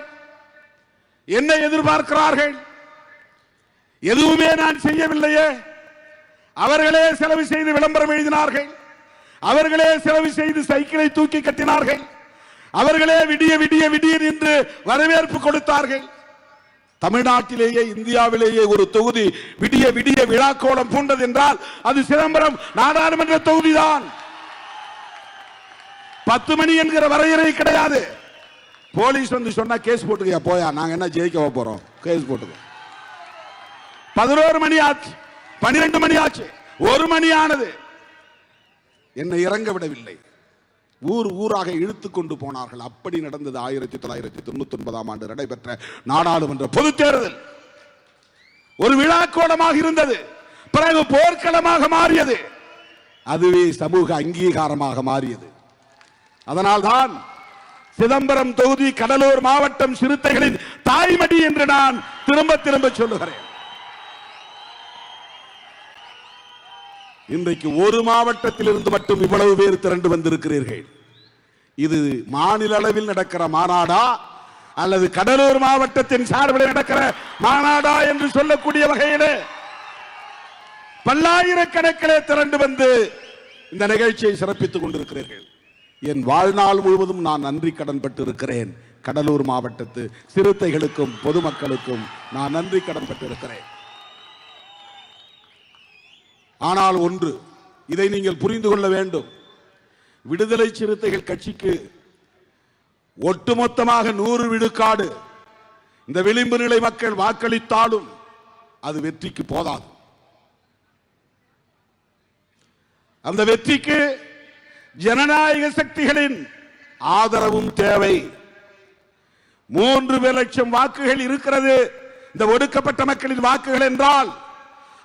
என்ன எதிர்பார்க்கிறார்கள்? எதுவுமே நான் செய்யவில்லையே. அவர்களே செலவு செய்து விளம்பரம் எழுதினார்கள், அவர்களே செலவு செய்து சைக்கிளை தூக்கி கட்டினார்கள், அவர்களே விடிய விடிய விடிய என்று வரவேற்பு கொடுத்தார்கள். தமிழ்நாட்டிலேயே இந்தியாவிலேயே ஒரு தொகுதி விடிய விடிய விழாக்கோலம் பூண்டது என்றால் அது சிதம்பரம் நாடாளுமன்ற தொகுதிதான். 10 மணி என்கிற வரையறை கிடையாது. போலீஸ் வந்து சொன்னா கேஸ் போட்டுக்கையா, போயா, நாங்க என்ன ஜெயிக்க போறோம், கேஸ் போட்டுக்க. 11 மணி ஆச்சு, 12 மணி ஆச்சு, 1 மணி ஆனது, என்னை இறங்க விடவில்லை. ஊர் ஊராக இழுத்துக் கொண்டு போனார்கள். அப்படி நடந்தது 1999ஆம் ஆண்டு நடைபெற்ற நாடாளுமன்ற பொதுத் தேர்தல். ஒரு விழாக்கோலமாக இருந்தது, பிறகு போர்க்களமாக மாறியது, அதுவே சமூக அங்கீகாரமாக மாறியது. அதனால்தான் சிதம்பரம் தொகுதி கடலூர் மாவட்டம் சிறுத்தைகளின் தாய்மடி என்று நான் திரும்ப திரும்ப சொல்லுகிறேன். இன்றைக்கு ஒரு மாவட்டத்தில் இருந்து மட்டும் இவ்வளவு பேர் திரண்டு வந்திருக்கிறீர்கள். இது மாநில அளவில் நடக்கிற மாநாடா அல்லது கடலூர் மாவட்டத்தின் சார்பில் நடக்கிற மாநாடா என்று சொல்லக்கூடிய வகையிலே பல்லாயிரக்கணக்கிலே திரண்டு வந்து இந்த நிகழ்ச்சியை சிறப்பித்துக் கொண்டிருக்கிறீர்கள். என் வாழ்நாள் முழுவதும் நான் நன்றி கடன் பட்டு இருக்கிறேன். கடலூர் மாவட்டத்து சிறுத்தைகளுக்கும் பொதுமக்களுக்கும் நான் நன்றி கடன் பட்டு இருக்கிறேன். ஆனால் ஒன்று, இதை நீங்கள் புரிந்து கொள்ள வேண்டும். விடுதலை சிறுத்தைகள் கட்சிக்கு ஒட்டுமொத்தமாக 100 விழுக்காடு இந்த விளிம்பு நிலை மக்கள் வாக்களித்தாலும் அது வெற்றிக்கு போதாது. அந்த வெற்றிக்கு ஜனநாயக சக்திகளின் ஆதரவும் தேவை. 3 லட்சம் வாக்குகள் இருக்கிறது இந்த ஒடுக்கப்பட்ட மக்களின் வாக்குகள் என்றால்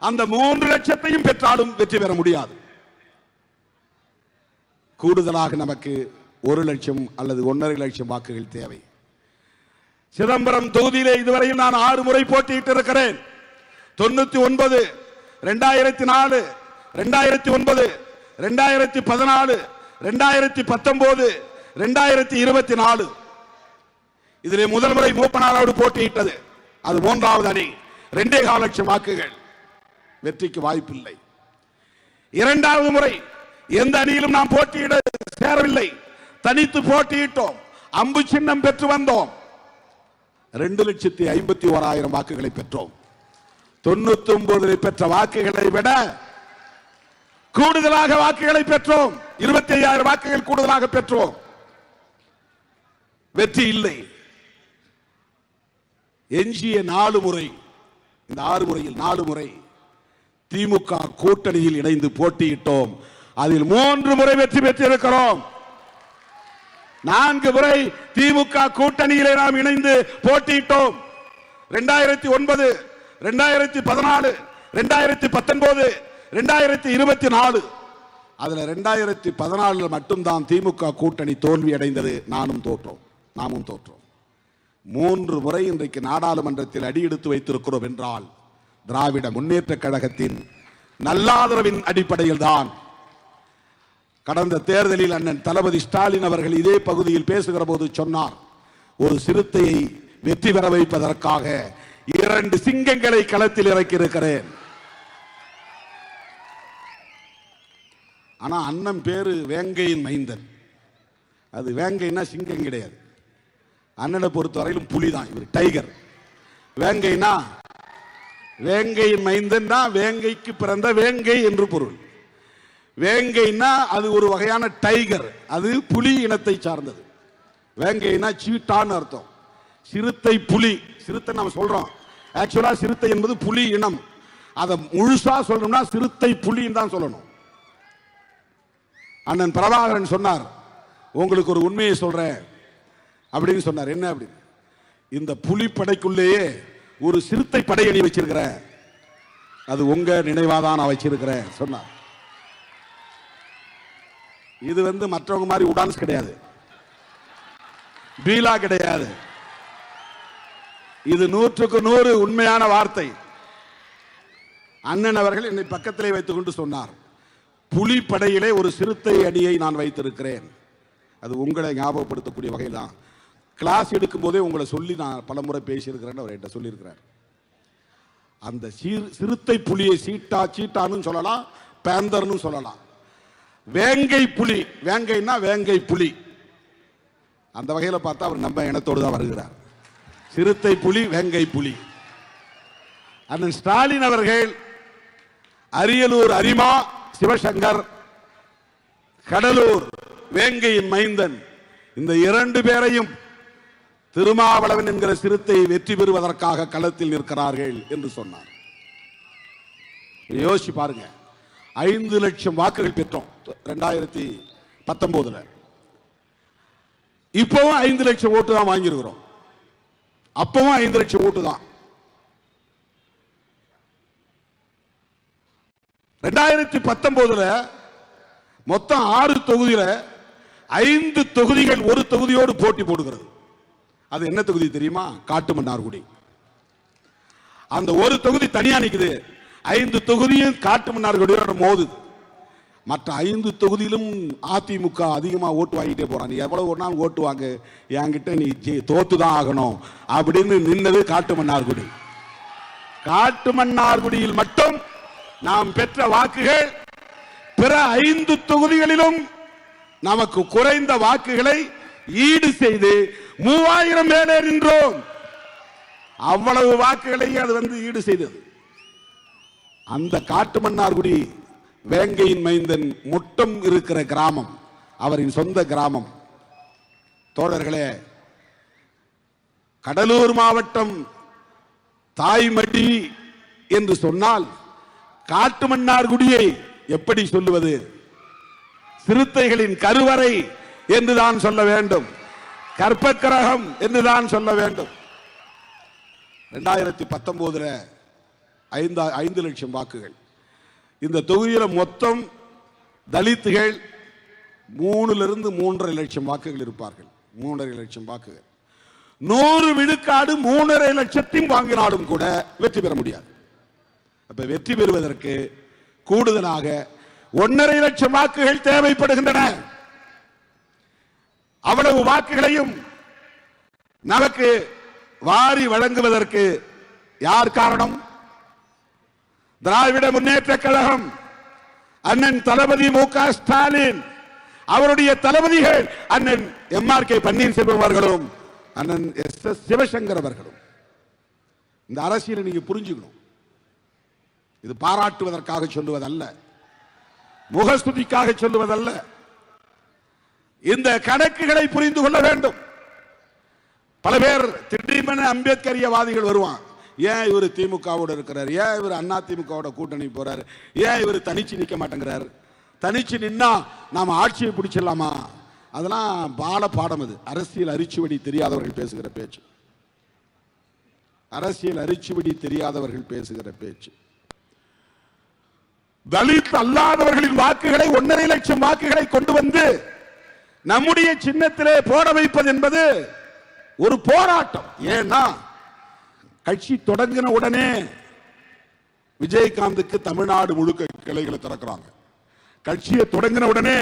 அந்த 3 லட்சத்தையும் பெற்றாலும் வெற்றி பெற முடியாது. கூடுதலாக நமக்கு 1 லட்சம் அல்லது 1.5 லட்சம் வாக்குகள் தேவை. சிதம்பரம் தொகுதியிலே இதுவரையில் நான் 6 முறை போட்டியிட்டு இருக்கிறேன். 99, 2004, 2009, 2014, 2019, 2024. இதிலே முதல் முறை மூப்பனாரோடு போட்டியிட்டது, அது 3வது அணி, 2.25 லட்சம் வாக்குகள், வெற்றிக்கு வாய்ப்பில்லை. 2வது முறை எந்த அணியிலும் நாம் போட்டியிட சேரவில்லை, தனித்து போட்டியிட்டோம், அம்பு சின்னம் பெற்று வந்தோம், 2,51,000 வாக்குகளை பெற்றோம். 99 பெற்ற வாக்குகளை விட கூடுதலாக வாக்குகளை பெற்றோம், 25,000 வாக்குகள் கூடுதலாக பெற்றோம். வெற்றி இல்லை. எஞ்சிய 4 முறை, இந்த 6 முறையில் 4 முறை திமுக கூட்டணியில் இணைந்து போட்டியிட்டோம். அதில் 3 முறை வெற்றி பெற்றிருக்கிறோம். 4 முறை திமுக கூட்டணியிலே நாம் இணைந்து போட்டியிட்டோம். 2009, 2014, 2019, 2024. அதுல 2014 மட்டும்தான் திமுக கூட்டணி தோல்வி அடைந்தது. நாமும் தோற்றோம். 3 முறை இன்றைக்கு நாடாளுமன்றத்தில் அடியெடுத்து வைத்திருக்கிறோம் என்றால் திராவிட முன்னேற்ற கழகத்தின் நல்லாதரவின் அடிப்படையில் தான் கடந்த தேர்தலில் அண்ணன் தளபதி ஸ்டாலின் அவர்கள் இதே பகுதியில் பேசுகிற போது சொன்னார், ஒரு சிறுத்தையை வெற்றி பெற வைப்பதற்காக 2 சிங்கங்களை களத்தில் இறக்கி இருக்கிறேன். ஆனா அண்ணன் பேரு வேங்கையின் மைந்தன். அது வேங்கைன்னா சிங்கம் கிடையாது. அண்ணனை பொறுத்தவரையிலும் புலிதான், இவர் டைகர். வேங்கைனா வேங்கையின் மைந்தன் தான், வேங்கைக்கு பிறந்த வேங்கை என்று பொருள். வேங்கைனா அது ஒரு வகையான டைகர், அது புலி இனத்தை சார்ந்தது. வேங்கைனா சீட்டான்னு அர்த்தம். சிறுத்தை புலி, சிறுத்தை நம்ம சொல்றோம், ஆக்சுவலா சிறுத்தை என்பது புலி இனம். அதை முழுசா சொல்லணும்னா சிறுத்தை புலின்னு தான் சொல்லணும். அண்ணன் பிரபாகரன் சொன்னார், உங்களுக்கு ஒரு உண்மையை சொல்றேன் அப்படின்னு சொன்னார். என்ன அப்படின்னு? இந்த புலி படைக்குள்ளேயே ஒரு சிறுத்தை படையணி வச்சிருக்கிறேன், அது உங்க நினைவாதான் நான் வச்சிருக்கிறேன் சொன்னார். இது மற்றவங்க மாதிரி உடான்ஸ் கிடையாது, பீலா கிடையாது. இது 100க்கு 100 உண்மையான வார்த்தை. அண்ணன் அவர்கள் என்னை பக்கத்திலே வைத்துக் கொண்டு சொன்னார், புலி படையிலே ஒரு சிறுத்தை அணியை நான் வைத்திருக்கிறேன். அது உங்களை ஞாபகப்படுத்தக்கூடிய வகையில் தான். கிளாஸ் எடுக்கும் போதே உங்களை சொல்லி நான் பலமுறை பேசியிருக்கிறேன், அவர் என்கிட்ட சொல்லியிருக்கிறார். அந்த சிறுத்தை புலியை சீட்டான்னு சொல்லலாம், பேந்தர்னு சொல்லலாம். வேங்கை புலி, வேங்கைன்னா வேங்கை புலி. அந்த வகையில் பார்த்தா அவர் நம்ம இனத்தோடு தான் வருகிறார். சிறுத்தை புலி, வேங்கை புலி. அண்ணன் ஸ்டாலின் அவர்கள் அரியலூர் அரிமா சிவசங்கர், கடலூர் வேங்கையின் மைந்தன், இந்த 2 பேரையும் திருமாவளவன் என்கிற சிறுத்தை வெற்றி பெறுவதற்காக களத்தில் நிற்கிறார்கள் என்று சொன்னார். யோசிச்சு பாருங்க, 5 லட்சம் வாக்குகள் பெற்றோம் 2019. இப்பவும் 5 லட்சம் ஓட்டு தான் வாங்கியிருக்கிறோம். அப்பவும் 5 லட்சம் ஓட்டு தான். 2019 மொத்தம் 6 தொகுதியில 5 தொகுதிகள் ஒரு தொகுதியோடு போட்டி போடுகிறது. அது என்ன தொகுதி தெரியுமா? காட்டுமன்னார்குடி. அந்த ஒரு தொகுதி தனியா நிக்குது, 5 தொகுதியும் காட்டுமன்னார்குடியோட மோதுது. மற்ற 5 தொகுதியிலும் அதிமுக அதிகமா ஓட்டு வாங்கிட்டே போறாங்க. எவ்வளவு ஒரு நாள் ஓட்டு வாங்க, என்கிட்ட நீ தோத்துதான் ஆகணும் அப்படின்னு நின்னது காட்டுமன்னார்குடி. காட்டுமன்னார்குடியில் மட்டும் நாம் பெற்ற வாக்குகள் பிற 5 தொகுதிகளிலும் நமக்கு குறைந்த வாக்குகளை ஈடு செய்து 3000 மேலே நின்றோம். அவ்வளவு வாக்குகளை அது ஈடு செய்தது. அந்த காட்டுமன்னார்குடி வேங்கையின் மைந்தன் முட்டம் இருக்கிற கிராமம், அவரின் சொந்த கிராமம். தோழர்களே, கடலூர் மாவட்டம் தாய்மடி என்று சொன்னால் காட்டுமன்னார்குடியை எப்படி சொல்லுவது? சிறுத்தைகளின் கருவறை என்றுதான் சொல்ல வேண்டும், கற்பக்கிரகம் என்றுதான் சொல்ல வேண்டும். 2019 5 லட்சம் வாக்குகள். இந்த தொகுதியில் மொத்தம் தலித்துகள் 3லிருந்து 3.5 லட்சம் வாக்குகள் இருப்பார்கள். 3.5 லட்சம் வாக்குகள். 100 விழுக்காடு 3.5 லட்சத்தையும் வாங்கினாலும் கூட வெற்றி பெற முடியாது. அப்ப வெற்றி பெறுவதற்கு கூடுதலாக 1.5 லட்சம் வாக்குகள் தேவைப்படுகின்றன. அவ்வளவு வாக்குகளையும் நமக்கு வாரி வழங்குவதற்கு யார் காரணம்? திராவிட முன்னேற்ற கழகம், அண்ணன் தளபதி மு.க. ஸ்டாலின், அவருடைய தளபதிகள் அண்ணன் எம்.ஆர்.கே. பன்னீர்செல்வம் அவர்களும் அண்ணன் எஸ்.எஸ். சிவசங்கர் அவர்களும். இந்த அரசியலை நீங்க புரிஞ்சுக்கணும். இது பாராட்டுவதற்காக சொல்லுவதல்ல, முகஸ்துதிக்காக சொல்லுவதல்ல. இந்த கணக்குகளை புரிந்து கொள்ள வேண்டும். பல பேர் திடீரென அம்பேத்கரியவாதிகள் வருவான், ஏன் இவர் திமுகவோட இருக்கிறார், ஏன் இவர் அண்ணா திமுகவோட கூட்டணி போறார், ஏன் இவர் தனிச்சு நிற்க மாட்டேங்கிறார், தனிச்சு நின்னா நாம ஆட்சியை பிடிச்சிடலாமா? அதெல்லாம் பால பாடம். அது அரசியல் அரிச்சுவடி தெரியாதவர்கள் பேசுகிற பேச்சு. அரசியல் அரிச்சுவடி தெரியாதவர்கள் பேசுகிற பேச்சு. தலித் அல்லாதவர்களின் வாக்குகளை 1.5 லட்சம் வாக்குகளை கொண்டு வந்து நம்முடைய சின்னத்திலே போட வைப்பது என்பது ஒரு போராட்டம். ஏன்னா கட்சி தொடங்கின உடனே விஜயகாந்துக்கு தமிழ்நாடு முழுக்க கிளைகளை திறக்கிறாங்க. கட்சியை தொடங்கின உடனே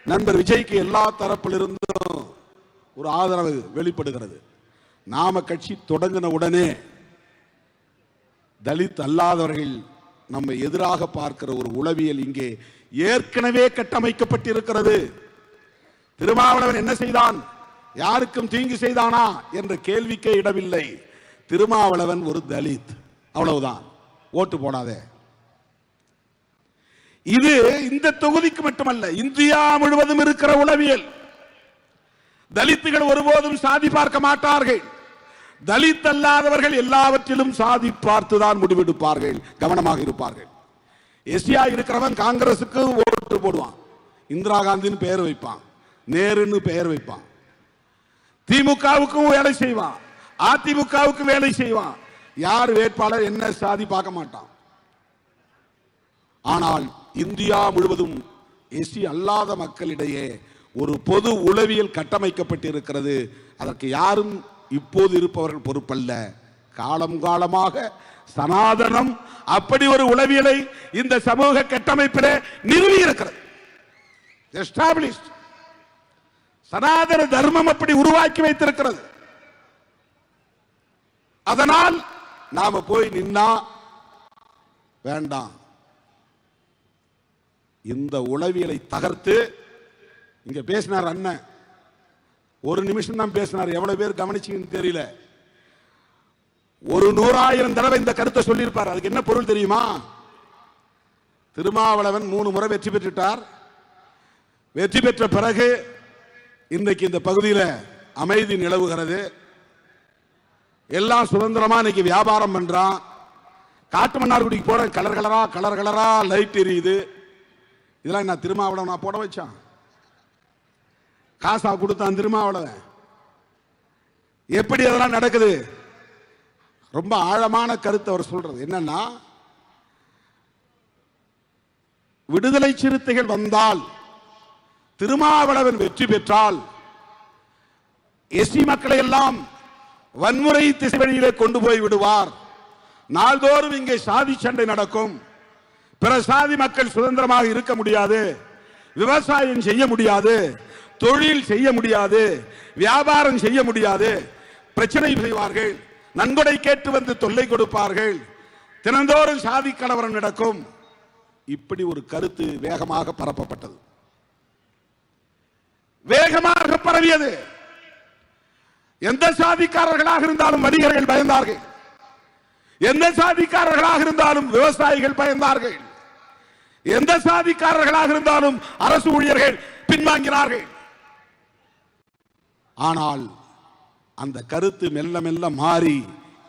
நண்பர் விஜய்க்கு எல்லா தரப்பிலிருந்தும் ஒரு ஆதரவு வெளிப்படுகிறது. நாம கட்சி தொடங்கின உடனே தலித் அல்லாதவர்கள் நம்ம எதிராக பார்க்கிற ஒரு உளவியல் இங்கே ஏற்கனவே கட்டமைக்கப்பட்டிருக்கிறது. திருமாவளவன் என்ன செய்தான், யாருக்கும் தீங்கு செய்தானா என்ற கேள்விக்கே இடமில்லை. திருமாவளவன் ஒரு தலித், அவ்வளவுதான். ஓட்டு போடாதே. இது இந்த தொகுதிக்கு மட்டுமல்ல, இந்தியா முழுவதும் இருக்கிற உளவியல். தலித்துகள் ஒருபோதும் சாதி பார்க்க மாட்டார்கள். தலித் அல்லாதவர்கள் எல்லாவற்றிலும் சாதி பார்த்துதான் முடிவெடுப்பார்கள், கவனமாக இருப்பார்கள். எஸ்சியா இருக்கிறவன் காங்கிரசுக்கு ஓட்டு போடுவான், இந்திரா காந்தின்னு பெயர் வைப்பான், நேருன்னு பெயர் வைப்பான், திமுகவுக்கும் வேலை செய்வான், அதிமுகவுக்கு வேலை செய்வான். யார் வேட்பாளர் என்ன சாதி பார்க்க மாட்டான். ஆனால் இந்தியா முழுவதும் எஸ்சி அல்லாத மக்களிடையே ஒரு பொது உளவியல் கட்டமைக்கப்பட்டிருக்கிறது. அதற்கு யாரும் இப்போது இருப்பவர்கள் பொறுப்பல்ல. காலம் காலமாக சனாதனம் அப்படி ஒரு உளவியலை இந்த சமூக கட்டமைப்பிலே நிறுவி இருக்கிறது. சனாதன தர்மம் அப்படி உருவாக்கி வைத்திருக்கிறது. அதனால் நாம போய் நின்னா வேண்டாம். இந்த உளவியலை தகர்த்து இங்க பேசினார் அண்ணன், ஒரு நிமிஷம் தான் பேசினார். எவ்வளவு பேர் கவனிச்சீங்கன்னு தெரியல. ஒரு 100,000 தடவை இந்த கருத்தை சொல்லியிருப்பார். அதுக்கு என்ன பொருள் தெரியுமா? திருமாவளவன் 3 முறை வெற்றி பெற்றுட்டார். வெற்றி பெற்ற பிறகு இன்றைக்கு இந்த பகுதியில் அமைதி நிலவுகிறது. எல்லாம் சுதந்திரமா இன்னைக்கு வியாபாரம் பண்றான். காட்டுமன்னார்குடிக்கு போற கலர் கலரா லைட் எரியுது. இதெல்லாம் என்ன திருமாவளவன் போட வச்சான்? காசா கொடுத்தான் திருமாவளவன்? எப்படி அதெல்லாம் நடக்குது? ரொம்ப ஆழமான கருத்து அவர் சொல்றது என்னன்னா, விடுதலை சிறுத்தைகள் வந்தால், திருமாவளவன் வெற்றி பெற்றால் எஸ்சி மக்களை எல்லாம் வன்முறை திசைவழியிலே கொண்டு போய் விடுவார். நாள்தோறும் இங்கே சாதி சண்டை நடக்கும். பிற சாதி மக்கள் சுதந்திரமாக இருக்க முடியாது, விவசாயம் செய்ய முடியாது, தொழில் செய்ய முடியாது, வியாபாரம் செய்ய முடியாது, பிரச்சனை செய்வார்கள், நன்கொடை கேட்டு வந்து தொல்லை கொடுப்பார்கள், தினந்தோறும் சாதி கலவரம் நடக்கும். இப்படி ஒரு கருத்து வேகமாக பரப்பப்பட்டது, வேகமாக பரவியது. எந்த சாதிக்காரர்களாக இருந்தாலும் வணிகர்கள் பயந்தார்கள், எந்த சாதிக்காரர்களாக இருந்தாலும் விவசாயிகள் பயந்தார்கள், எந்த சாதிக்காரர்களாக இருந்தாலும் அரசு ஊழியர்கள் பின்வாங்கினார்கள். ஆனால் அந்த கருத்து மெல்ல மெல்ல மாறி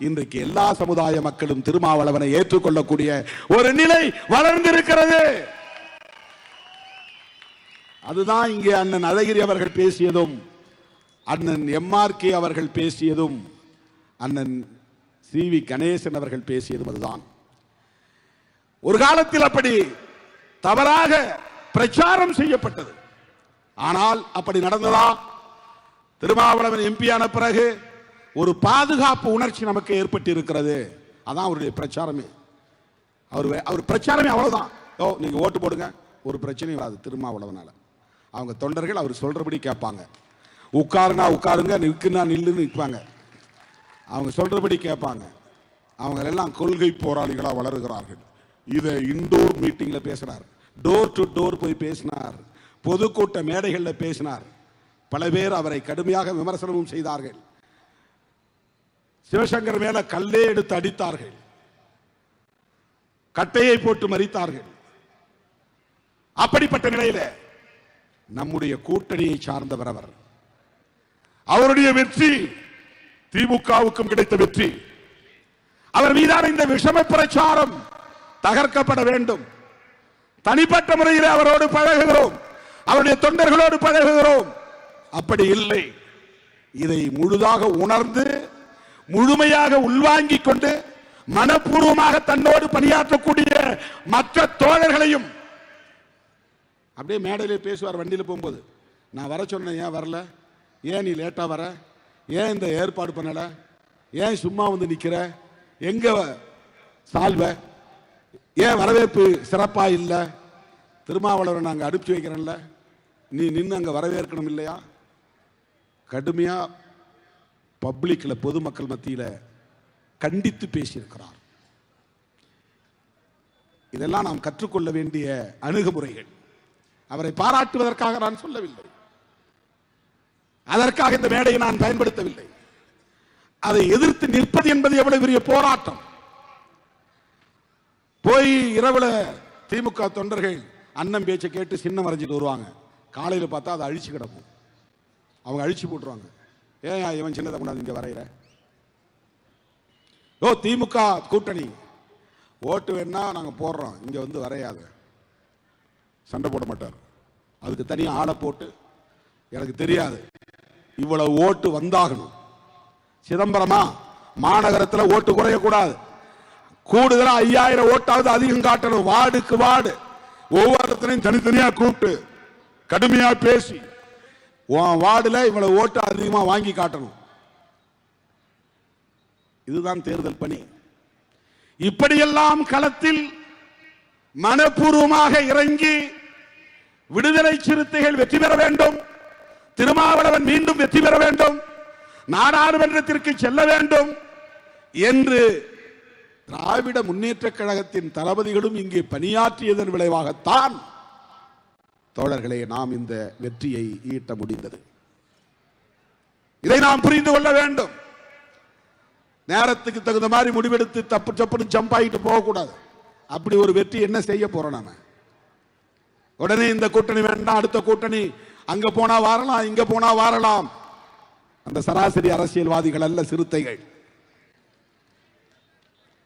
இன்றைக்கு எல்லா சமுதாய மக்களும் திருமாவளவனை ஏற்றுக்கொள்ளக்கூடிய ஒரு நிலை வளர்ந்திருக்கிறது. அதுதான் இங்கே அண்ணன் அழகிரி அவர்கள் பேசியதும், அண்ணன் எம்ஆர்கே அவர்கள் பேசியதும், அண்ணன் சி.வி. கணேசன் அவர்கள் பேசியதும் அதுதான். ஒரு காலத்தில் அப்படி தவறாக பிரச்சாரம் செய்யப்பட்டது. ஆனால் அப்படி நடந்ததா? திருமாவளவன் எம்பியான பிறகு ஒரு பாதுகாப்பு உணர்ச்சி நமக்கு ஏற்பட்டு இருக்கிறது. அதான் அவருடைய பிரச்சாரமே. அவர் பிரச்சாரமே அவ்வளவுதான். நீங்க ஓட்டு போடுங்க, ஒரு பிரச்சனையும் வராது திருமாவளவனால. அவங்க தொண்டர்கள் அவர் சொல்றபடி கேட்பாங்க. உட்காருனா உட்காருங்க, நிற்குனா நில்லுன்னு நிற்பாங்க. அவங்க சொல்றபடி கேட்பாங்க. அவங்க எல்லாம் கொள்கை போராளிகளா வளருகிறார்கள். இதை இண்டோர் மீட்டிங்ல பேசினார், டோர் டு டோர் போய் பேசினார், பொதுக்கூட்ட மேடைகளில் பேசினார். பல பேர் அவரை கடுமையாக விமர்சனமும் செய்தார்கள். சிவசங்கர் மேல கல்லே எடுத்து அடித்தார்கள், கட்டையை போட்டு மறித்தார்கள். அப்படிப்பட்ட நிலையில நம்முடைய கூட்டணியை சார்ந்தவர் அவர். அவருடைய வெற்றி திமுகவுக்கும் கிடைத்த வெற்றி. அவர் மீதான இந்த விஷம பிரச்சாரம் தகர்க்கப்பட வேண்டும். தனிப்பட்ட முறையில் அவரோடு பழகுகிறோம், அவருடைய தொண்டர்களோடு பழகுகிறோம். அப்படி இல்லை, இதை முழுதாக உணர்ந்து முழுமையாக உள்வாங்கிக் கொண்டு மனப்பூர்வமாக தன்னோடு பணியாற்றக்கூடிய மற்ற தோழர்களையும் அப்படியே மேடையிலே பேசுவார். வண்டியில் போகும்போது நான் வர சொன்னேன், ஏன் வரல, ஏன் நீ லேட்டா வர, ஏன் இந்த ஏற்பாடு பண்ணல, ஏன் சும்மா வந்து நிக்கிற, எங்க சால்வ, ஏன் வரவேற்பு சிறப்பா இல்லை, திருமாவளவரை நாங்கள் அனுப்பிச்சு வைக்கிறோம்ல, நீ நின்று அங்க வரவேற்கணும் இல்லையா? கடுமையா பப்ளிக்ல பொதுமக்கள் மத்தியில கண்டித்து பேசியிருக்கிறார். இதெல்லாம் நாம் கற்றுக்கொள்ள வேண்டிய அணுகுமுறைகள். அவரை பாராட்டுவதற்காக நான் சொல்லவில்லை, அதற்காக இந்த மேடையை நான் பயன்படுத்தவில்லை. அதை எதிர்த்து நிற்பது என்பது எவ்வளவு பெரிய போராட்டம். போய் இரவுல திமுக தொண்டர்கள் அண்ணன் பேச்சை கேட்டு சின்னம் வரைஞ்சிட்டு வருவாங்க. காலையில பார்த்தா அதை அழிச்சு கிடக்கும். அவங்க அழிச்சு போட்டுருவாங்க. ஏன் இவன் சின்னதை கொண்டாந்து இங்க வரைகிற? ஓ திமுக கூட்டணி ஓட்டு வேணா நாங்க போடுறோம், இங்க வந்து வரையாத. சண்டை போட மாட்டார். அதுக்கு தனியா ஆளை போட்டு எனக்கு தெரியாது, இவ்வளவு ஓட்டு வந்தாகணும். சிதம்பரமா மாநகரத்தில் ஓட்டு குறையக்கூடாது, கூடுதலா 5000 ஓட்டாவது அதிகம் காட்டணும். வார்டுக்கு வார்டு ஒவ்வொருத்தரையும் தனித்தனியா கூப்பிட்டு கடுமையா பேசி வார்டுல இவ்வளவு ஓட்டு அதிகமா வாங்கி காட்டணும். இதுதான் தேர்தல் பணி. இப்படியெல்லாம் களத்தில் மனப்பூர்வமாக இறங்கி விடுதலை சிறுத்தைகள் வெற்றி பெற வேண்டும், திருமாவளவன் மீண்டும் வெற்றி பெற வேண்டும், நாடாளுமன்றத்திற்கு செல்ல வேண்டும் என்று திராவிட முன்னேற்ற கழகத்தின் தளபதிகளும் இங்கே பணியாற்றியதன் விளைவாகத்தான் தோழர்களே நாம் இந்த வெற்றியை ஈட்ட முடிந்தது. இதை நாம் புரிந்து கொள்ள வேண்டும். நேரத்துக்கு தகுந்த மாதிரி முடிவெடுத்து தப்பு சப்புன்னு ஜம்ப் ஆகிட்டு போகக்கூடாது. அப்படி ஒரு வெற்றி என்ன செய்ய போறோம்? நாம உடனே இந்த கூட்டணி வேண்டாம், அடுத்த கூட்டணி அங்க போனா வரலாம், இங்க போனா வரலாம். அந்த சராசரி அரசியல்வாதிகள் அல்ல சிறுத்தைகள்,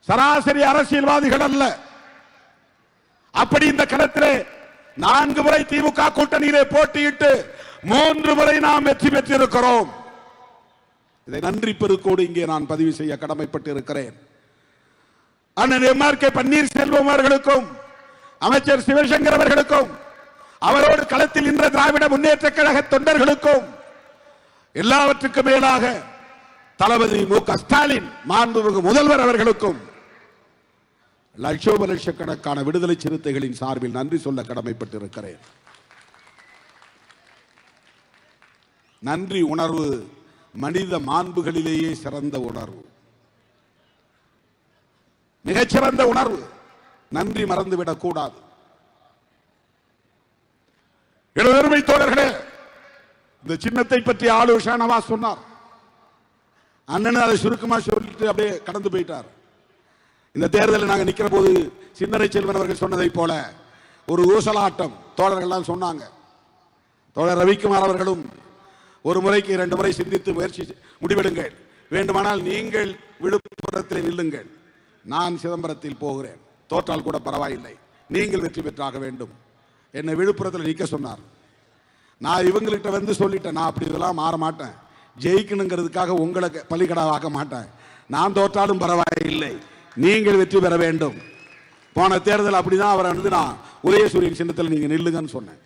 சராசரி அரசியல்வாதிகள் அல்ல. அப்படி இந்த களத்திலே 4 முறை திமுக கூட்டணியிலே போட்டியிட்டு 3 முறை நாம் வெற்றி பெற்றிருக்கிறோம். இதை நன்றி பெருக்கோடு இங்கே நான் பதிவு செய்ய கடமைப்பட்டு இருக்கிறேன். அண்ணன் எம்.ஆர்.கே. பன்னீர்செல்வம் அவர்களுக்கும் அமைச்சர் சிவசங்கர் அவர்களுக்கும் அவரோடு களத்தில் நின்ற திராவிட முன்னேற்ற கழக தொண்டர்களுக்கும் எல்லாவற்றுக்கும் மேலாக தளபதி மு.க. ஸ்டாலின் மாண்புமிகு முதல்வர் அவர்களுக்கும் லட்சக்கணக்கான விடுதலை சிறுத்தைகளின் சார்பில் நன்றி சொல்ல கடமைப்பட்டு இருக்கிறேன். நன்றி உணர்வு மனித மாண்புகளிலேயே சிறந்த உணர்வு, மிகச்சிறந்த உணர்வு. நன்றி மறந்துவிடக் கூடாது. அருமை தோழர்களே, இந்த சின்னத்தை பற்றி ஆளுநர் ஷானவாஸ் சொன்னார். அண்ணன் அதை சுருக்கமா சொல்லிட்டு அப்படியே கடந்து போயிட்டார். இந்த தேர்தலில் நாங்கள் நிற்கிற போது சிந்தனை செல்வன் அவர்கள் சொன்னதை போல ஒரு ஊசலாட்டம் தோழர்கள் சொன்னாங்க. தோழர் ரவிக்குமார் அவர்களும் ஒரு முறைக்கு 2 முறை சிந்தித்து முயற்சி முடிவெடுங்கள், வேண்டுமானால் நீங்கள் விழுப்புரத்தில் நில்லுங்கள், நான் சிதம்பரத்தில் போகிறேன், தோற்றால் கூட பரவாயில்லை, நீங்கள் வெற்றி பெற்றாக வேண்டும். என்னை விழுப்புரத்தில் நிற்க சொன்னார். நான் இவங்கள்ட்ட வந்து சொல்லிட்டேன், நான் அப்படி இதெல்லாம் மாற மாட்டேன், ஜெயிக்கணுங்கிறதுக்காக உங்களை பலிக்கடாவாக்க மாட்டேன், நான் தோற்றாலும் பரவாயில்லை, நீங்கள் வெற்றி பெற வேண்டும். போன தேர்தல் அப்படிதான் அவரை வந்து நான் உதயசூரியன் சின்னத்தில் நீங்க நில்லுங்கன்னு சொன்னேன்.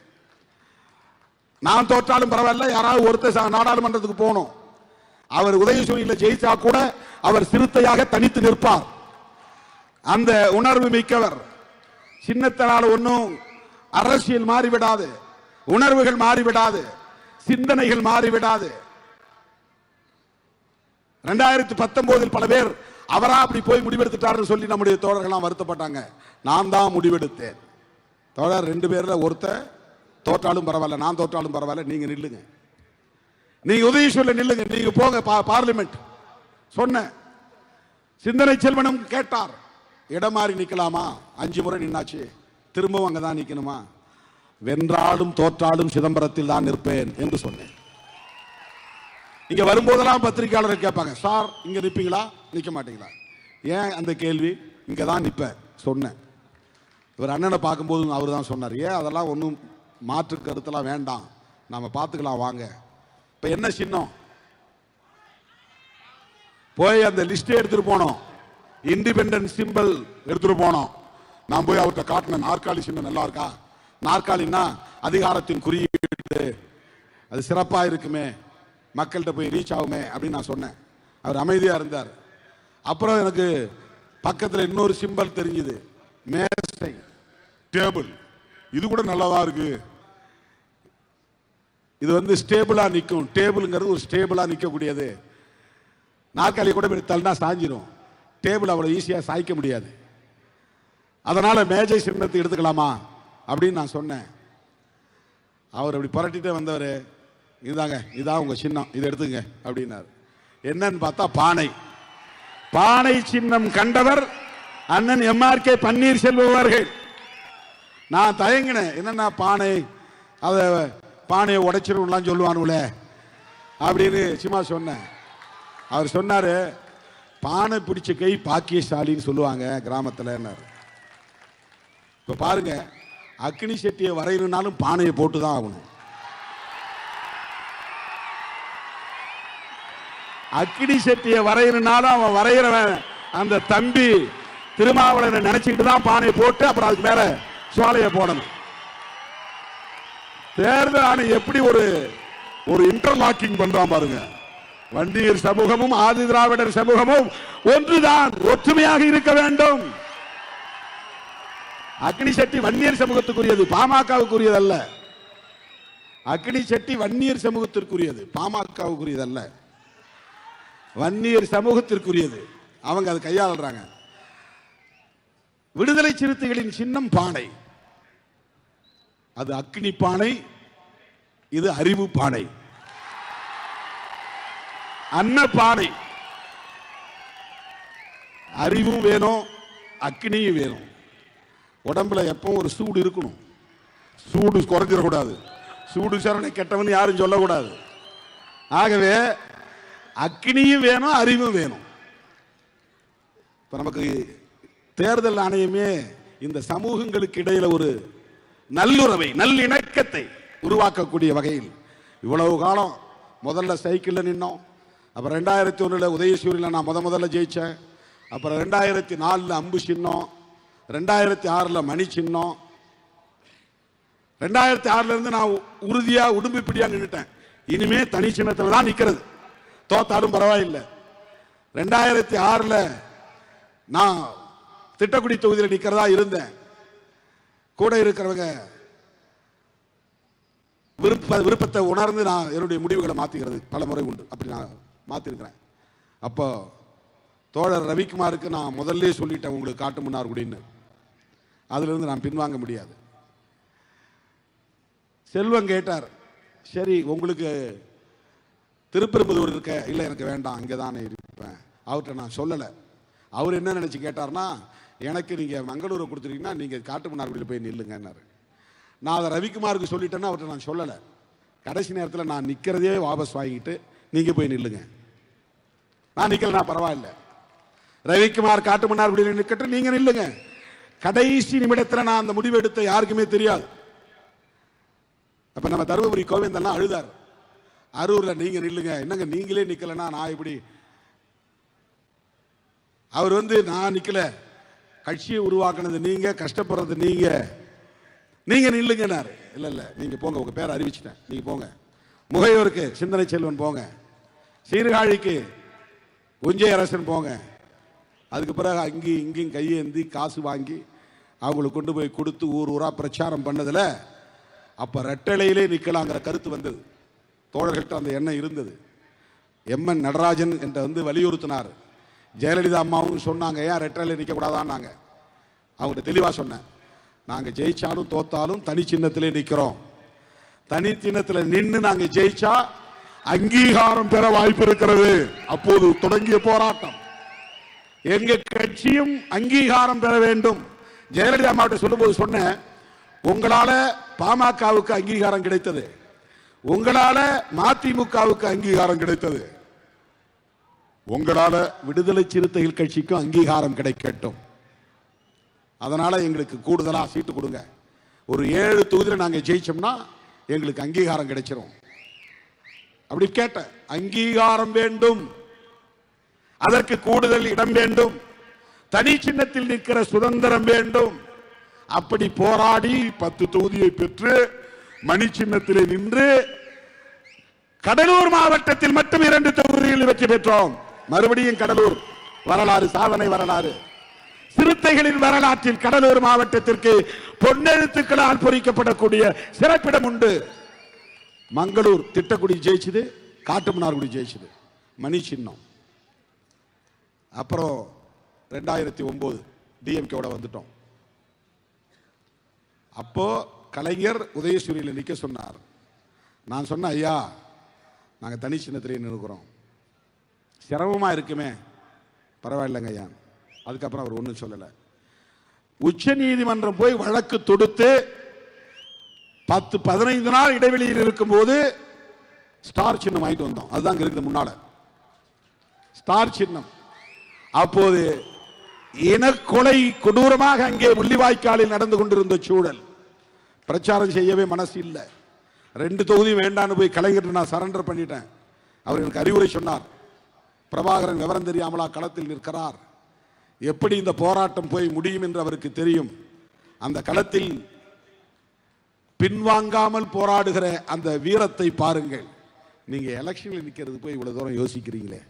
நான் தோற்றாலும் பரவாயில்ல, யாராவது ஒருத்தர் நாடாளுமன்றத்துக்கு போகணும், அவர் உதயசூரியன்ல ஜெயிச்சா கூட அவர் சிறுத்தையாக தனித்து நிற்பார். அந்த உணர்வு மிக்கவர். சின்னத்தினால் ஒன்றும் அரசியல் மாறிவிடாது, உணர்வுகள் மாறிவிடாது, சிந்தனைகள் மாறிவிடாது. 2019 பல பேர் அவரா அப்படி போய் முடிவெடுத்துட்டாருன்னு சொல்லி நம்முடைய தோழர்கள்லாம் வருத்தப்பட்டாங்க. நான் தான் முடிவெடுத்தேன். தோழர் 2 பேர்ல ஒருத்தர் தோற்றாலும் பரவாயில்ல, நான் தோற்றாலும் பரவாயில்ல, நீங்க நில்லுங்க, நீங்க உதயசூரியன் நில்லுங்க, நீங்க போங்க பார்லிமெண்ட் சொன்ன. சிந்தனை செல்வனும் கேட்டார், இடம் மாறி நிக்கலாமா? 5 முறை நின்னாச்சு, திரும்பவும் அங்கதான் நிக்கணுமா? வென்றாலும் தோற்றாலும் சிதம்பரத்தில் தான் நிற்பேன் என்று சொன்னேன். இங்க வரும்போதெல்லாம் பத்திரிகையாளர்கள் கேட்பாங்க, சார் இங்க நிற்பீங்களா நிக்க மாட்டீங்களா? ஏன் அந்த கேள்வி? இங்க தான் நிற்பேன் சொன்னேன். இவர் அண்ணனை பார்க்கும்போது அவர் தான் சொன்னார், ஏன் அதெல்லாம் ஒன்றும் மாற்று கருத்தெல்லாம் வேண்டாம், நாம பார்த்துக்கலாம் வாங்க. இப்ப என்ன சின்னம்? போய் அந்த லிஸ்ட் எடுத்துட்டு போனோம், இண்டிபெண்டன்ஸ் சிம்பிள் எடுத்துட்டு போனோம். நான் போய் அவர்கிட்ட காட்டின நாற்காலி சின்னம் நல்லா இருக்கா? நாற்காலின்னா அதிகாரத்தின் குறியீடு, அது சிறப்பா இருக்குமே, மக்கள்கிட்ட போய் ரீச் ஆகுமே அப்படின்னு நான் சொன்னேன். அவர் அமைதியா இருந்தார். அப்புறம் எனக்கு பக்கத்தில் இன்னொரு சிம்பல் தெரிஞ்சது, மேசை, டேபிள், இது கூட நல்லதா இருக்கு. இது வந்து ஸ்டேபிளா நிற்கும். டேபிள்ங்கிறது ஒரு ஸ்டேபிளா நிற்கக்கூடியது. நாற்காலி கூட எடுத்தால்னா சாஞ்சிரும். டேபிள் அவ்வளோ ஈஸியாக சாய்க்க முடியாது. அதனால மேஜை சின்னத்தை எடுத்துக்கலாமா அப்படின்னு நான் சொன்னேன். அவர் அப்படி புரட்டிட்டே வந்தவர், இதாங்க இதான் உங்க சின்னம், இதை எடுத்துங்க அப்படின்னாரு. என்னன்னு பார்த்தா பானை. பானை சின்னம் கண்டவர் அண்ணன் எம்ஆர்கே பன்னீர்செல்வம் அவர்கள். நான் தயங்கினேன், என்னன்னா பானை, அதை பானையை உடைச்சிருலாம் சொல்லுவானுங்களே அப்படின்னு சும்மா சொன்னேன். அவர் சொன்னாரு, பானை பிடிச்ச கை பாக்கியசாலின்னு சொல்லுவாங்க கிராமத்தில். இப்ப பாருங்க, அக்னி செட்டியை வரையணும்னாலும் பானையை போட்டு தான் ஆகணும். அக்னி செட்டியை வரையணும்னாலும் அவன் வரைகிறவன் அந்த தம்பி திருமாவளவனை நினைச்சிட்டு தான் பானையை போட்டு அப்புறம் அதுக்கு மேல சோலையை போடணும். தேர்தல் ஆணையம் எப்படி ஒரு இன்டர்லாக்கிங் பண்றான் பாருங்க. வன்னியர் சமூகமும் ஆதி திராவிடர் சமூகமும் ஒன்றுதான், ஒற்றுமையாக இருக்க வேண்டும். அக்னி சட்டி வன்னியர் சமூகத்துக்குரியது, பாமகவுக்குரியது அல்ல. அக்னி சட்டி வன்னியர் சமூகத்திற்குரியது, பாமகவுக்குரியது அல்ல. வன்னியர் சமூகத்திற்குரியது. அவங்க அதை கையாளுறாங்க. விடுதலை சிறுத்தைகளின் சின்னம் பானை. அது அக்னி பானை, இது அறிவு பானை. அன்ன பானை. அறிவும் வேணும், அக்னியும் வேணும். உடம்புல எப்பவும் ஒரு சூடு இருக்கணும். சூடு குறைஞ்சிடக்கூடாது. சூடு சரணை கெட்டவன் யாரும் சொல்லக்கூடாது. ஆகவே அக்னியும் வேணும், அறிவும் வேணும். இப்ப நமக்கு தேர்தல் ஆணையமே இந்த சமூகங்களுக்கு இடையில ஒரு நல்லுறவை, நல்லிணக்கத்தை உருவாக்கக்கூடிய வகையில் இவ்வளவு காலம் முதல்ல சைக்கிள்ல நின்னோம். அப்புறம் 2001 உதயசூரில் நான் முதல்ல ஜெயிச்சேன். அப்புறம் 2004 அம்பு சின்னம், 2006 மணி சின்னம், 2006 இருந்து நான் உறுதியா உடும்பு பிடியா நின்னுட்டேன். இனிமே தனி சின்னத்தில் தான் நிக்கிறது. தோத்தாலும் பரவாயில்லை. 2006 நான் திட்டக்குடி தொகுதியில் நிக்கிறதா இருந்தேன். கூட இருக்கிறவங்க விருப்பத்தை உணர்ந்து நான் என்னுடைய முடிவுகளை மாத்திக்கிறது பல முறை உண்டு. அப்படி நான் மாத்திருக்கிறேன். அப்போ தோழர் ரவிக்குமாருக்கு நான் முதல்ல சொல்லிட்டேன், உங்களுக்கு காட்டு முன்னார் குடின்னு. அதுல இருந்து நான் பின்வாங்க முடியாது. செல்வம் கேட்டார், சரி உங்களுக்கு திருப்பெரும்புதூர் இருக்க, இல்லை எனக்கு வேண்டாம், அங்கே தானே இருப்பேன். அவர்கிட்ட நான் சொல்லலை. அவர் என்ன நினைச்சு கேட்டார்னா, எனக்கு நீங்கள் மங்களூரை கொடுத்துட்டீங்கன்னா நீங்கள் காட்டு மன்னார்குடியில் போய் நில்லுங்கன்னாரு. நான் அதை ரவிக்குமாருக்கு சொல்லிட்டேன்னா அவர்கிட்ட நான் சொல்லலை. கடைசி நேரத்தில் நான் நிற்கிறதே வாபஸ் வாங்கிட்டு நீங்கள் போய் நில்லுங்க, நான் நிற்கலனா பரவாயில்ல, ரவிக்குமார் காட்டு மன்னார்குடியில் நிற்கட்டும், நீங்கள் நில்லுங்க. கடைசி நிமிடத்தில் நான் அந்த முடிவு எடுத்த யாருக்குமே தெரியாது. அப்போ நம்ம தருமபுரி கோவிந்தெல்லாம் அழுதார். அரூரில் நீங்கள் நில்லுங்க, என்னங்க நீங்களே நிற்கலன்னா நான் இப்படி. அவர் நான் நிற்கல, கட்சியை உருவாக்குனது நீங்க, கஷ்டப்படுறது நீங்க, நீங்க நில்லுங்கன்னாரு. இல்லை இல்லை நீங்கள் போங்க, உங்கள் பேரை அறிவிச்சிட்டேன், நீங்கள் போங்க. முகையோருக்கு சிந்தனை செல்வன் போங்க, சீர்காழிக்கு உஞ்சை அரசன் போங்க. அதுக்கு பிறகு அங்கேயும் இங்கேயும் கையேந்தி காசு வாங்கி அவங்களுக்கு கொண்டு போய் கொடுத்து ஊர் ஊரா பிரச்சாரம் பண்ணதில் அப்போ ரெட்டலையிலே நிற்கலாங்கிற கருத்து வந்தது. தோழர்கள்ட்ட அந்த எண்ணம் இருந்தது. எம்என் நடராஜன் என்ற வலியுறுத்தினார். ஜெயலலிதா அம்மாவும் சொன்னாங்க, ஏன் ரெட்டலையில் நிற்கக்கூடாதான்னாங்க. அவங்கள்ட்ட தெளிவாக சொன்னேன், நாங்கள் ஜெயிச்சாலும் தோத்தாலும் தனி சின்னத்திலே நிற்கிறோம். தனி சின்னத்தில் நின்று நாங்கள் ஜெயிச்சா அங்கீகாரம் பெற வாய்ப்பு இருக்கிறது. அப்போது தொடங்கிய போராட்டம். எங்க கட்சியும் அங்கீகாரம் பெற வேண்டும். ஜெயலலிதா அம்மாட்ட சொல்லும்போது சொன்னேன், உங்களால பாமகவுக்கு அங்கீகாரம் கிடைத்தது, உங்களால மதிமுகவுக்கு அங்கீகாரம் கிடைத்தது, உங்களால விடுதலை சிறுத்தைகள் கட்சிக்கும் அங்கீகாரம் கிடைக்கட்டும். அதனால எங்களுக்கு கூடுதலா சீட்டு கொடுங்க. ஒரு 7 தொகுதியில் நாங்கள் ஜெயிச்சோம்னா எங்களுக்கு அங்கீகாரம் கிடைச்சிரும். அப்படி கேட்டேன். அங்கீகாரம் வேண்டும், அதற்கு கூடுதல் இடம் வேண்டும், தனி சின்னத்தில் நிற்கிற சுதந்திரம் வேண்டும். அப்படி போராடி 10 தொகுதியை பெற்று மணி சின்னத்திலே நின்று கடலூர் மாவட்டத்தில் மட்டும் 2 தொகுதிகளில் வெற்றி பெற்றோம். மறுபடியும் கடலூர் வரலாறு, சாதனை வரலாறு. சிறுத்தைகளின் வரலாற்றில் கடலூர் மாவட்டத்திற்கு பொன்னெழுத்துக்களால் பொறிக்கப்படக்கூடிய சிறப்பிடம் உண்டு. மங்களூர் திட்டக்குடி ஜெயிச்சது, காட்டுமன்னார்குடி ஜெயிச்சது. மணி சின்னம். அப்புறம் 2009 டிஎம்கேவோட வந்துட்டோம். அப்போ கலைஞர் உதயசூரியில் நிற்க சொன்னார். நான் சொன்னேன், ஐயா நாங்கள் தனி சின்னத்திலே நிற்கிறோம், சிரமமாக இருக்குமே. பரவாயில்லைங்க ஐயா. அதுக்கப்புறம் அவர் ஒன்றும் சொல்லலை. உச்ச நீதிமன்றம் போய் வழக்கு தொடுத்து 10-15 நாள் இடைவெளியில் இருக்கும்போது ஸ்டார் சின்னம் வாங்கிட்டு வந்தோம். அதுதான் இருக்குது முன்னால ஸ்டார் சின்னம். அப்போது இனக்கொலை கொடூரமாக அங்கே முள்ளிவாய்க்காலில் நடந்து கொண்டிருந்த சூழல். பிரச்சாரம் செய்யவே மனசு இல்லை. 2 தொகுதியும் வேண்டான்னு போய் கலைஞர் நான் சரண்டர் பண்ணிட்டேன். அவர் எனக்கு அறிவுரை சொன்னார். பிரபாகரன் விவரம் தெரியாமலா களத்தில் நிற்கிறார், எப்படி இந்த போராட்டம் போய் முடியும் என்று அவருக்கு தெரியும். அந்த களத்தில் பின்வாங்காமல் போராடுகிற அந்த வீரத்தை பாருங்கள். நீங்க எலெக்ஷனில் நிற்கிறது போய் இவ்வளவு தூரம் யோசிக்கிறீங்களே,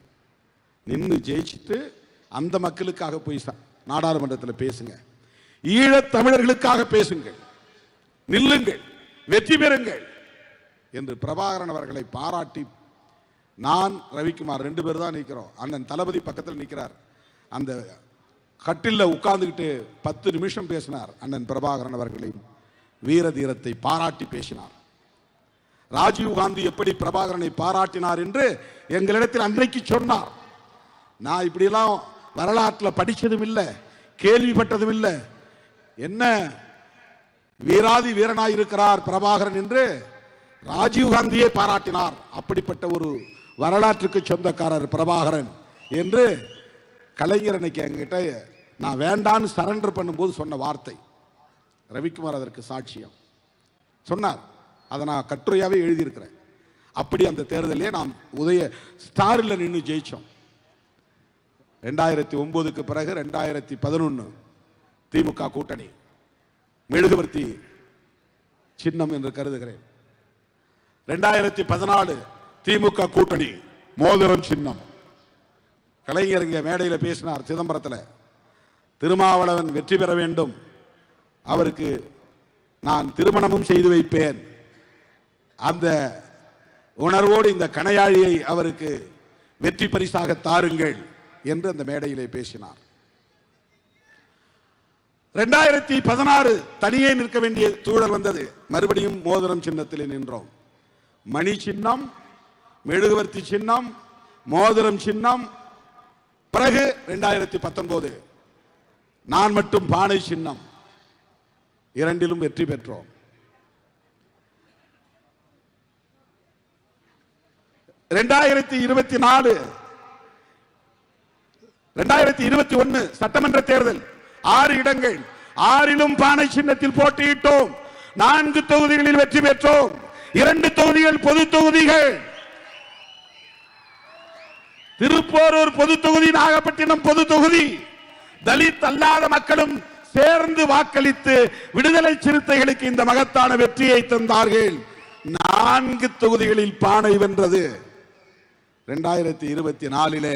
நின்று ஜெயிச்சுட்டு அந்த மக்களுக்காக போய் நாடாளுமன்றத்தில் பேசுங்க, ஈழத் தமிழர்களுக்காக பேசுங்கள், நில்லுங்கள், வெற்றி பெறுங்கள் என்று பிரபாகரன் அவர்களை பாராட்டி நான் ரவிக்குமார் 2 பேர் தான் நிற்கிறோம். அண்ணன் தளபதி பக்கத்தில் நிற்கிறார். அந்த கட்டில்ல உட்கார்ந்துக்கிட்டு 10 நிமிஷம் பேசினார். அண்ணன் பிரபாகரன் அவர்களின் வீர தீரத்தை பாராட்டி பேசினார். ராஜீவ் காந்தி எப்படி பிரபாகரனை பாராட்டினார் என்று எங்களிடத்தில் அன்றைக்கு சொன்னார். நான் இப்படியெல்லாம் வரலாற்றில் படித்ததும் இல்லை, கேள்விப்பட்டதும் இல்லை. என்ன வீராதி வீரனாயிருக்கிறார் பிரபாகரன் என்று ராஜீவ் காந்தியை பாராட்டினார். அப்படிப்பட்ட ஒரு வரலாற்றுக்கு சொந்தக்காரர் பிரபாகரன் என்று கலைஞர் அன்னைக்கு என்கிட்ட நான் வேண்டான்னு சரண்டர் பண்ணும்போது சொன்ன வார்த்தை. ரவிக்குமார் அதற்கு சாட்சியம் சொன்னார். அதை நான் கட்டுரையாவே எழுதியிருக்கிறேன். அப்படி அந்த தேர்தலே நாம் உதய ஸ்டாரில் நின்று ஜெயிச்சோம். 2009க்கு பிறகு 2011 திமுக கூட்டணி மெழுகுவர்த்தி சின்னம் என்று கருதுகிறேன். 2014 திமுக கூட்டணி மோதிரம் சின்னம். கலைஞர் இங்கே மேடையில் பேசினார் சிதம்பரத்தில். திருமாவளவன் வெற்றி பெற வேண்டும், அவருக்கு நான் திருமணமும் செய்து வைப்பேன், அந்த உணர்வோடு இந்த கணையாழியை அவருக்கு வெற்றி பரிசாக தாருங்கள் என்று அந்த மேடையிலே பேசினார். 2016 தனியே நிற்க வேண்டிய சூழல் வந்தது. மறுபடியும் மோதிரம் சின்னத்திலே நின்றோம். மணி சின்னம், மெழுகுவர்த்தி சின்னம், மோதிரம் சின்னம். பிறகு 2019 நான் மட்டும் பானை சின்னம். 2லும் வெற்றி பெற்றோம். 2024 2021 சட்டமன்ற தேர்தல் 6 இடங்கள், 6லும் பானை சின்னத்தில் போட்டியிட்டோம். 4 தொகுதிகளில் வெற்றி பெற்றோம். 2 தொகுதிகள் பொது தொகுதிகள். திருப்போரூர் பொது தொகுதி, நாகப்பட்டினம் பொது தொகுதி. தலித் அல்லாத மக்களும் சேர்ந்து வாக்களித்து விடுதலை சிறுத்தைகளுக்கு இந்த மகத்தான வெற்றியை தந்தார்கள். 4 தொகுதிகளில் பானை வென்றது. 2024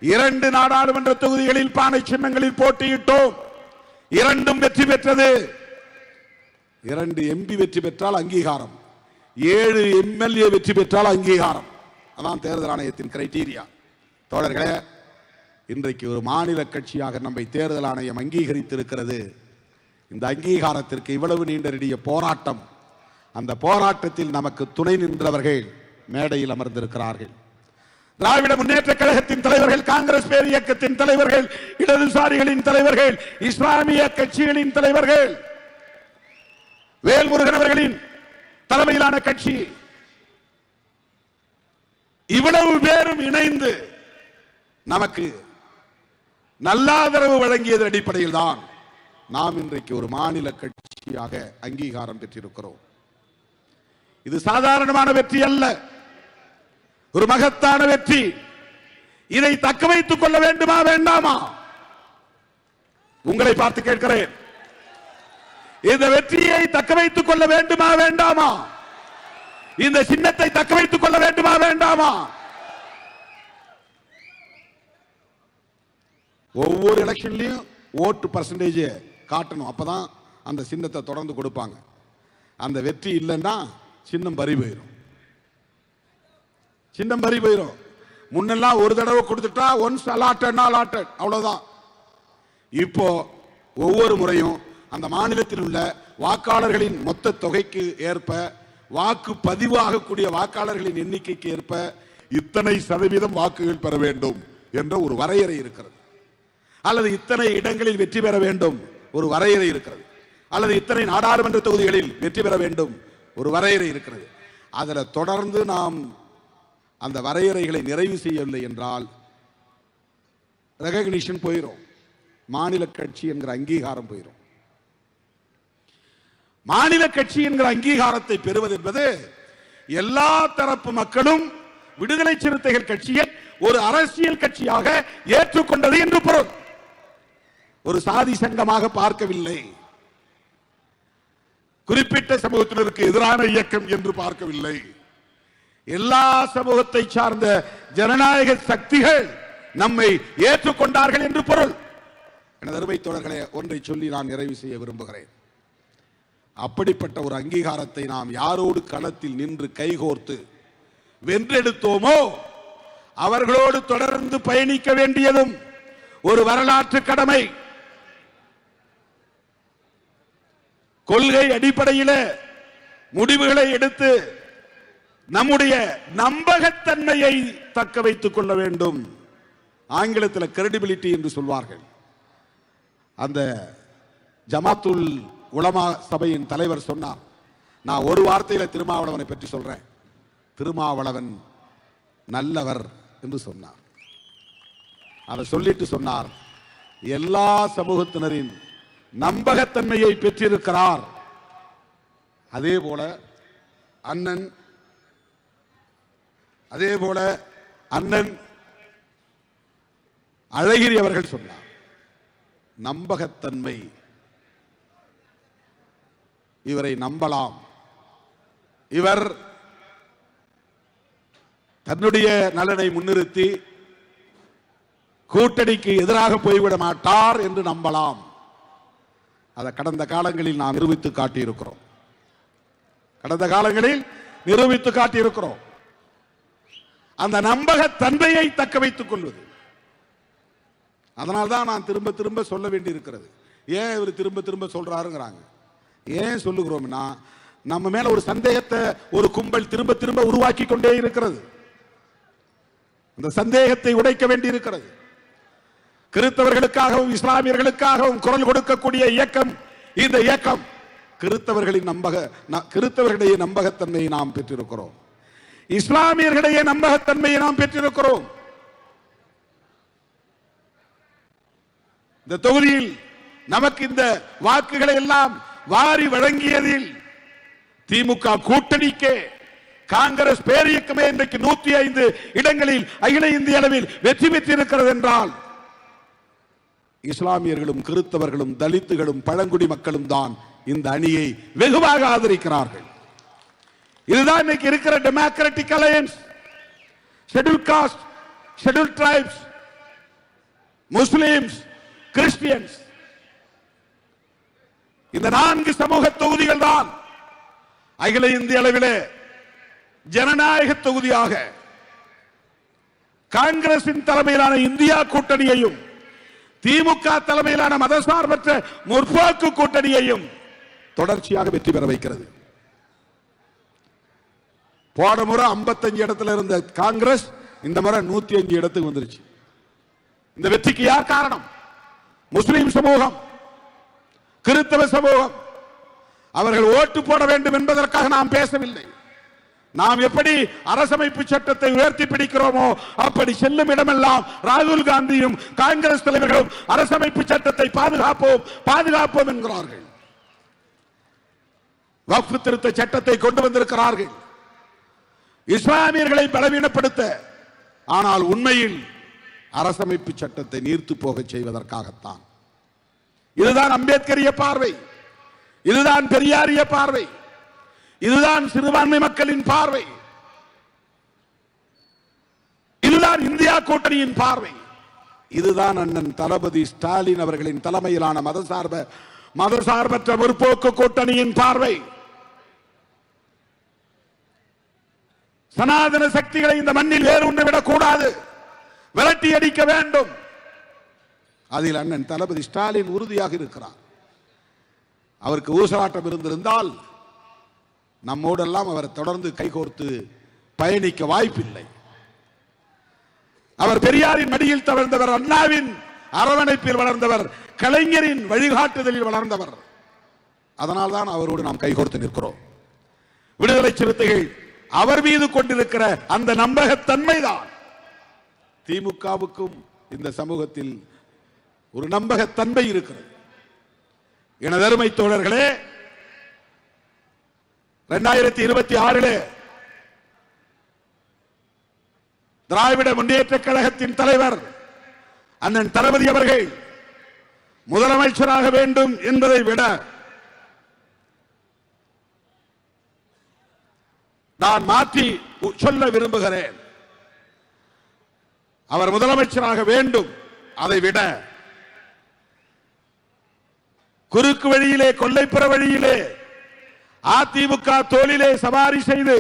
2 நாடாளுமன்ற தொகுதிகளில் பானை சின்னங்களில் போட்டியிட்டோம். 2ம் வெற்றி பெற்றது. 2 எம்பி வெற்றி பெற்றால் அங்கீகாரம், 7 எம்எல்ஏ வெற்றி பெற்றால் அங்கீகாரம். அதான் தேர்தல் ஆணையத்தின் கிரைட்டீரியா. தோழர்களே, இன்றைக்கு ஒரு மாநில கட்சியாக நம்மை தேர்தல் ஆணையம் அங்கீகரித்திருக்கிறது. இந்த அங்கீகாரத்திற்கு இவ்வளவு நீண்ட நெடிய போராட்டம். அந்த போராட்டத்தில் நமக்கு துணை நின்றவர்கள் மேடையில் அமர்ந்திருக்கிறார்கள். திராவிட முன்னேற்ற கழகத்தின் தலைவர்கள், காங்கிரஸ் பேர் இயக்கத்தின் தலைவர்கள், இடதுசாரிகளின் தலைவர்கள், இஸ்லாமிய கட்சிகளின் தலைவர்கள், வேல்முருகன் அவர்களின் தலைமையிலான கட்சி, இவ்வளவு பேரும் இணைந்து நமக்கு நல்லாதரவு வழங்கியது அடிப்படையில் தான் நாம் இன்றைக்கு ஒரு மாநில கட்சியாக அங்கீகாரம் பெற்றிருக்கிறோம். இது சாதாரணமான வெற்றி அல்ல, ஒரு மகத்தான வெற்றி. இதை தக்க வைத்துக் கொள்ள வேண்டுமா வேண்டாமா? உங்களை பார்த்து கேட்கிறேன். இந்த வெற்றியை தக்க வைத்துக் கொள்ள வேண்டுமா வேண்டாமா? இந்த சின்னத்தை தக்க வைத்துக் கொள்ள வேண்டுமா வேண்டாமா? ஒவ்வொரு எலெக்ஷன்லயும் ஓட்டு பர்சன்டேஜ் காட்டணும். அப்பதான் அந்த சின்னத்தை தொடர்ந்து கொடுப்பாங்க. அந்த வெற்றி இல்லைன்னா சின்னம் பறி போயிடும். சின்னம் பறி போயிடும். முன்னெல்லாம் ஒரு தடவை கொடுத்துட்டா ஒன்ஸ் அலாட்டட் அவ்வளவுதான். இப்போ ஒவ்வொரு முறையும் அந்த மாநிலத்தில் உள்ள வாக்காளர்களின் மொத்த தொகைக்கு ஏற்ப, வாக்கு பதிவாகக்கூடிய வாக்காளர்களின் எண்ணிக்கைக்கு ஏற்ப இத்தனை சதவீதம் வாக்குகள் பெற வேண்டும் என்ற ஒரு வரையறை இருக்கிறது. அல்லது இத்தனை இடங்களில் வெற்றி பெற வேண்டும் ஒரு வரையறை இருக்கிறது. அல்லது இத்தனை நாடாளுமன்ற தொகுதிகளில் வெற்றி பெற வேண்டும் ஒரு வரையறை இருக்கிறது. அதில் தொடர்ந்து நாம் அந்த வரையறைகளை நிறைவு செய்யவில்லை என்றால் ரெகக்னிஷன் போயிடும், மாநில கட்சி என்கிற அங்கீகாரம் போயிடும். மாநில கட்சி என்கிற அங்கீகாரத்தை பெறுவது என்பது எல்லா தரப்பு மக்களும் விடுதலை சிறுத்தைகள் கட்சியை ஒரு அரசியல் கட்சியாக ஏற்றுக்கொண்டது என்று பொருள். ஒரு சாதி சங்கமாக பார்க்கவில்லை, குறிப்பிட்ட சமூகத்தினருக்கு எதிரான இயக்கம் என்று பார்க்கவில்லை. எல்லா சமூகத்தை சார்ந்த ஜனநாயக சக்திகள் நம்மை ஏற்றுக்கொண்டார்கள் என்று பொருள். எனது அருமை தோழர்களே, ஒன்றை சொல்லி நான் நிறைவு செய்ய விரும்புகிறேன். அப்படிப்பட்ட ஒரு அங்கீகாரத்தை நாம் யாரோடு களத்தில் நின்று கைகோர்த்து வென்றெடுத்தோமோ அவர்களோடு தொடர்ந்து பயணிக்க வேண்டியதும் ஒரு வரலாற்று கடமை. கொள்கை அடிப்படையில் முடிவுகளை எடுத்து நம்முடைய நம்பகத்தன்மையை தக்க வைத்துக் கொள்ள வேண்டும். ஆங்கிலத்தில் கிரெடிபிலிட்டி என்று சொல்வார்கள். அந்த ஜமாத்துல் உலமா சபையின் தலைவர் சொன்னார், நான் ஒரு வார்த்தையில திருமாவளவனை பற்றி சொல்றேன், திருமாவளவன் நல்லவர் என்று சொன்னார். அதை சொல்லிட்டு சொன்னார், எல்லா சமூகத்தினரின் நம்பகத்தன்மையை பெற்றிருக்கிறார். அதே போல அண்ணன் அழகிரி அவர்கள் சொன்னார், நம்பகத்தன்மை, இவரை நம்பலாம், இவர் தன்னுடைய நலனை முன்னிறுத்தி கூட்டணிக்கு எதிராக போய்விட மாட்டார் என்று நம்பலாம். அதை கடந்த காலங்களில் நாம் நிரூபித்து காட்டியிருக்கிறோம். அந்த நம்பகத்தன்மையை தக்க வைத்துக் கொள்வது. அதனால்தான் நான் திரும்ப திரும்ப சொல்ல வேண்டியிருக்கிறது. ஏன் இவர் திரும்ப திரும்ப சொல்றாருங்கிறாங்க. ஏன் சொல்லுகிறோம்னா, நம்ம மேல ஒரு சந்தேகத்தை ஒரு கும்பல் திரும்ப திரும்ப உருவாக்கி கொண்டே இருக்கிறது. அந்த சந்தேகத்தை உடைக்க வேண்டி இருக்கிறது. கிறிஸ்தவர்களுக்காகவும் இஸ்லாமியர்களுக்காகவும் குரல் கொடுக்கக்கூடிய இயக்கம் இந்த இயக்கம். கிறிஸ்தவர்களுடைய நம்பகத்தன்மையை நாம் பெற்றிருக்கிறோம், இஸ்லாமியர்களுடைய நம்பகத்தன்மையை நாம் பெற்றிருக்கிறோம். இந்த தொகுதியில் நமக்கு இந்த வாக்குகளை எல்லாம் வாரி வழங்கியதில் திமுக கூட்டணிக்கு காங்கிரஸ் பேரியக்கமே இன்றைக்கு 105 இடங்களில் அகில இந்திய அளவில் வெற்றி பெற்றிருக்கிறது என்றால் இஸ்லாமியர்களும் கிறிஸ்தவர்களும் தலித்துகளும் பழங்குடி மக்களும் தான் இந்த அணியை வெகுவாக ஆதரிக்கிறார்கள். இதுதான் இன்னைக்கு இருக்கிற democratic alliance. Schedule cost, schedule tribes, Muslims, Christians, இந்த 4 சமூக தொகுதிகள் தான் அகில இந்திய அளவிலே ஜனநாயக தொகுதியாக காங்கிரசின் தலைமையிலான இந்தியா கூட்டணியையும் திமுக தலைமையிலான மதசார்பற்ற முற்போக்கு கூட்டணியையும் தொடர்ச்சியாக வெற்றி பெற வைக்கிறது. போன முறை 55 இடத்துல இருந்த காங்கிரஸ் இந்த முறை 105 இடத்துக்கு வந்துருச்சு. இந்த வெற்றிக்கு யார் காரணம்? முஸ்லிம் சமூகம், கிறிஸ்தவ சமூகம். அவர்கள் ஓட்டு போட வேண்டும் என்பதற்காக நாம் பேசவில்லை. நாம் எப்படி அரசமைப்பு சட்டத்தை உயர்த்தி பிடிக்கிறோமோ அப்படி செல்லும் இடமெல்லாம் ராகுல் காந்தியும் காங்கிரஸ் தலைவர்களும் அரசமைப்பு சட்டத்தை பாதுகாப்போம் என்கிறார்கள். வக்ஃப் திருத்த சட்டத்தை கொண்டு வந்திருக்கிறார்கள் இஸ்லாமியர்களை பலவீனப்படுத்த. ஆனால் உண்மையில் அரசமைப்பு சட்டத்தை நீர்த்து போக செய்வதற்காகத்தான். இதுதான் அம்பேத்கரிய பார்வை, இதுதான் பெரியாரிய பார்வை, இதுதான் சிறுபான்மை மக்களின் பார்வை, இதுதான் இந்தியா கூட்டணியின் பார்வை, இதுதான் அண்ணன் தளபதி ஸ்டாலின் அவர்களின் தலைமையிலான மதசார்பற்ற முற்போக்கு கூட்டணியின் பார்வை. சனாதன சக்திகளை இந்த மண்ணில் வேறு ஒன்று விடக்கூடாது, விரட்டி அடிக்க வேண்டும். அதில் அண்ணன் தளபதி ஸ்டாலின் உறுதியாக இருக்கிறார். அவருக்கு ஊசலாட்டம் இருந்திருந்தால் நம்மோடெல்லாம் அவர் தொடர்ந்து கைகோர்த்து பயணிக்க வாய்ப்பில்லை. அவர் பெரியாரின் மடியில் தவழ்ந்தவர், அண்ணாவின் அரவணைப்பில் வளர்ந்தவர், கலைஞரின் வழிகாட்டுதலில் வளர்ந்தவர். அதனால்தான் அவரோடு நாம் கைகோர்த்து நிற்கிறோம். விடுதலை சிறுத்தைகள் அவர் மீது கொண்டிருக்கிற அந்த நம்பகத்தன்மைதான் திமுகவுக்கும் இந்த சமூகத்தில் ஒரு நம்பகத்தன்மை இருக்கிறது. எனதருமை தோழர்களே, 2026 திராவிட முன்னேற்ற கழகத்தின் தலைவர் அண்ணன் தளபதி அவர்கள் முதலமைச்சராக வேண்டும் என்பதை விட நான் மாற்றி சொல்ல விரும்புகிறேன். அவர் முதலமைச்சராக வேண்டும், அதை விட குறுக்கு வழியிலே, கொல்லைப்புற வழியிலே அதிமுக தோளிலே சவாரி செய்து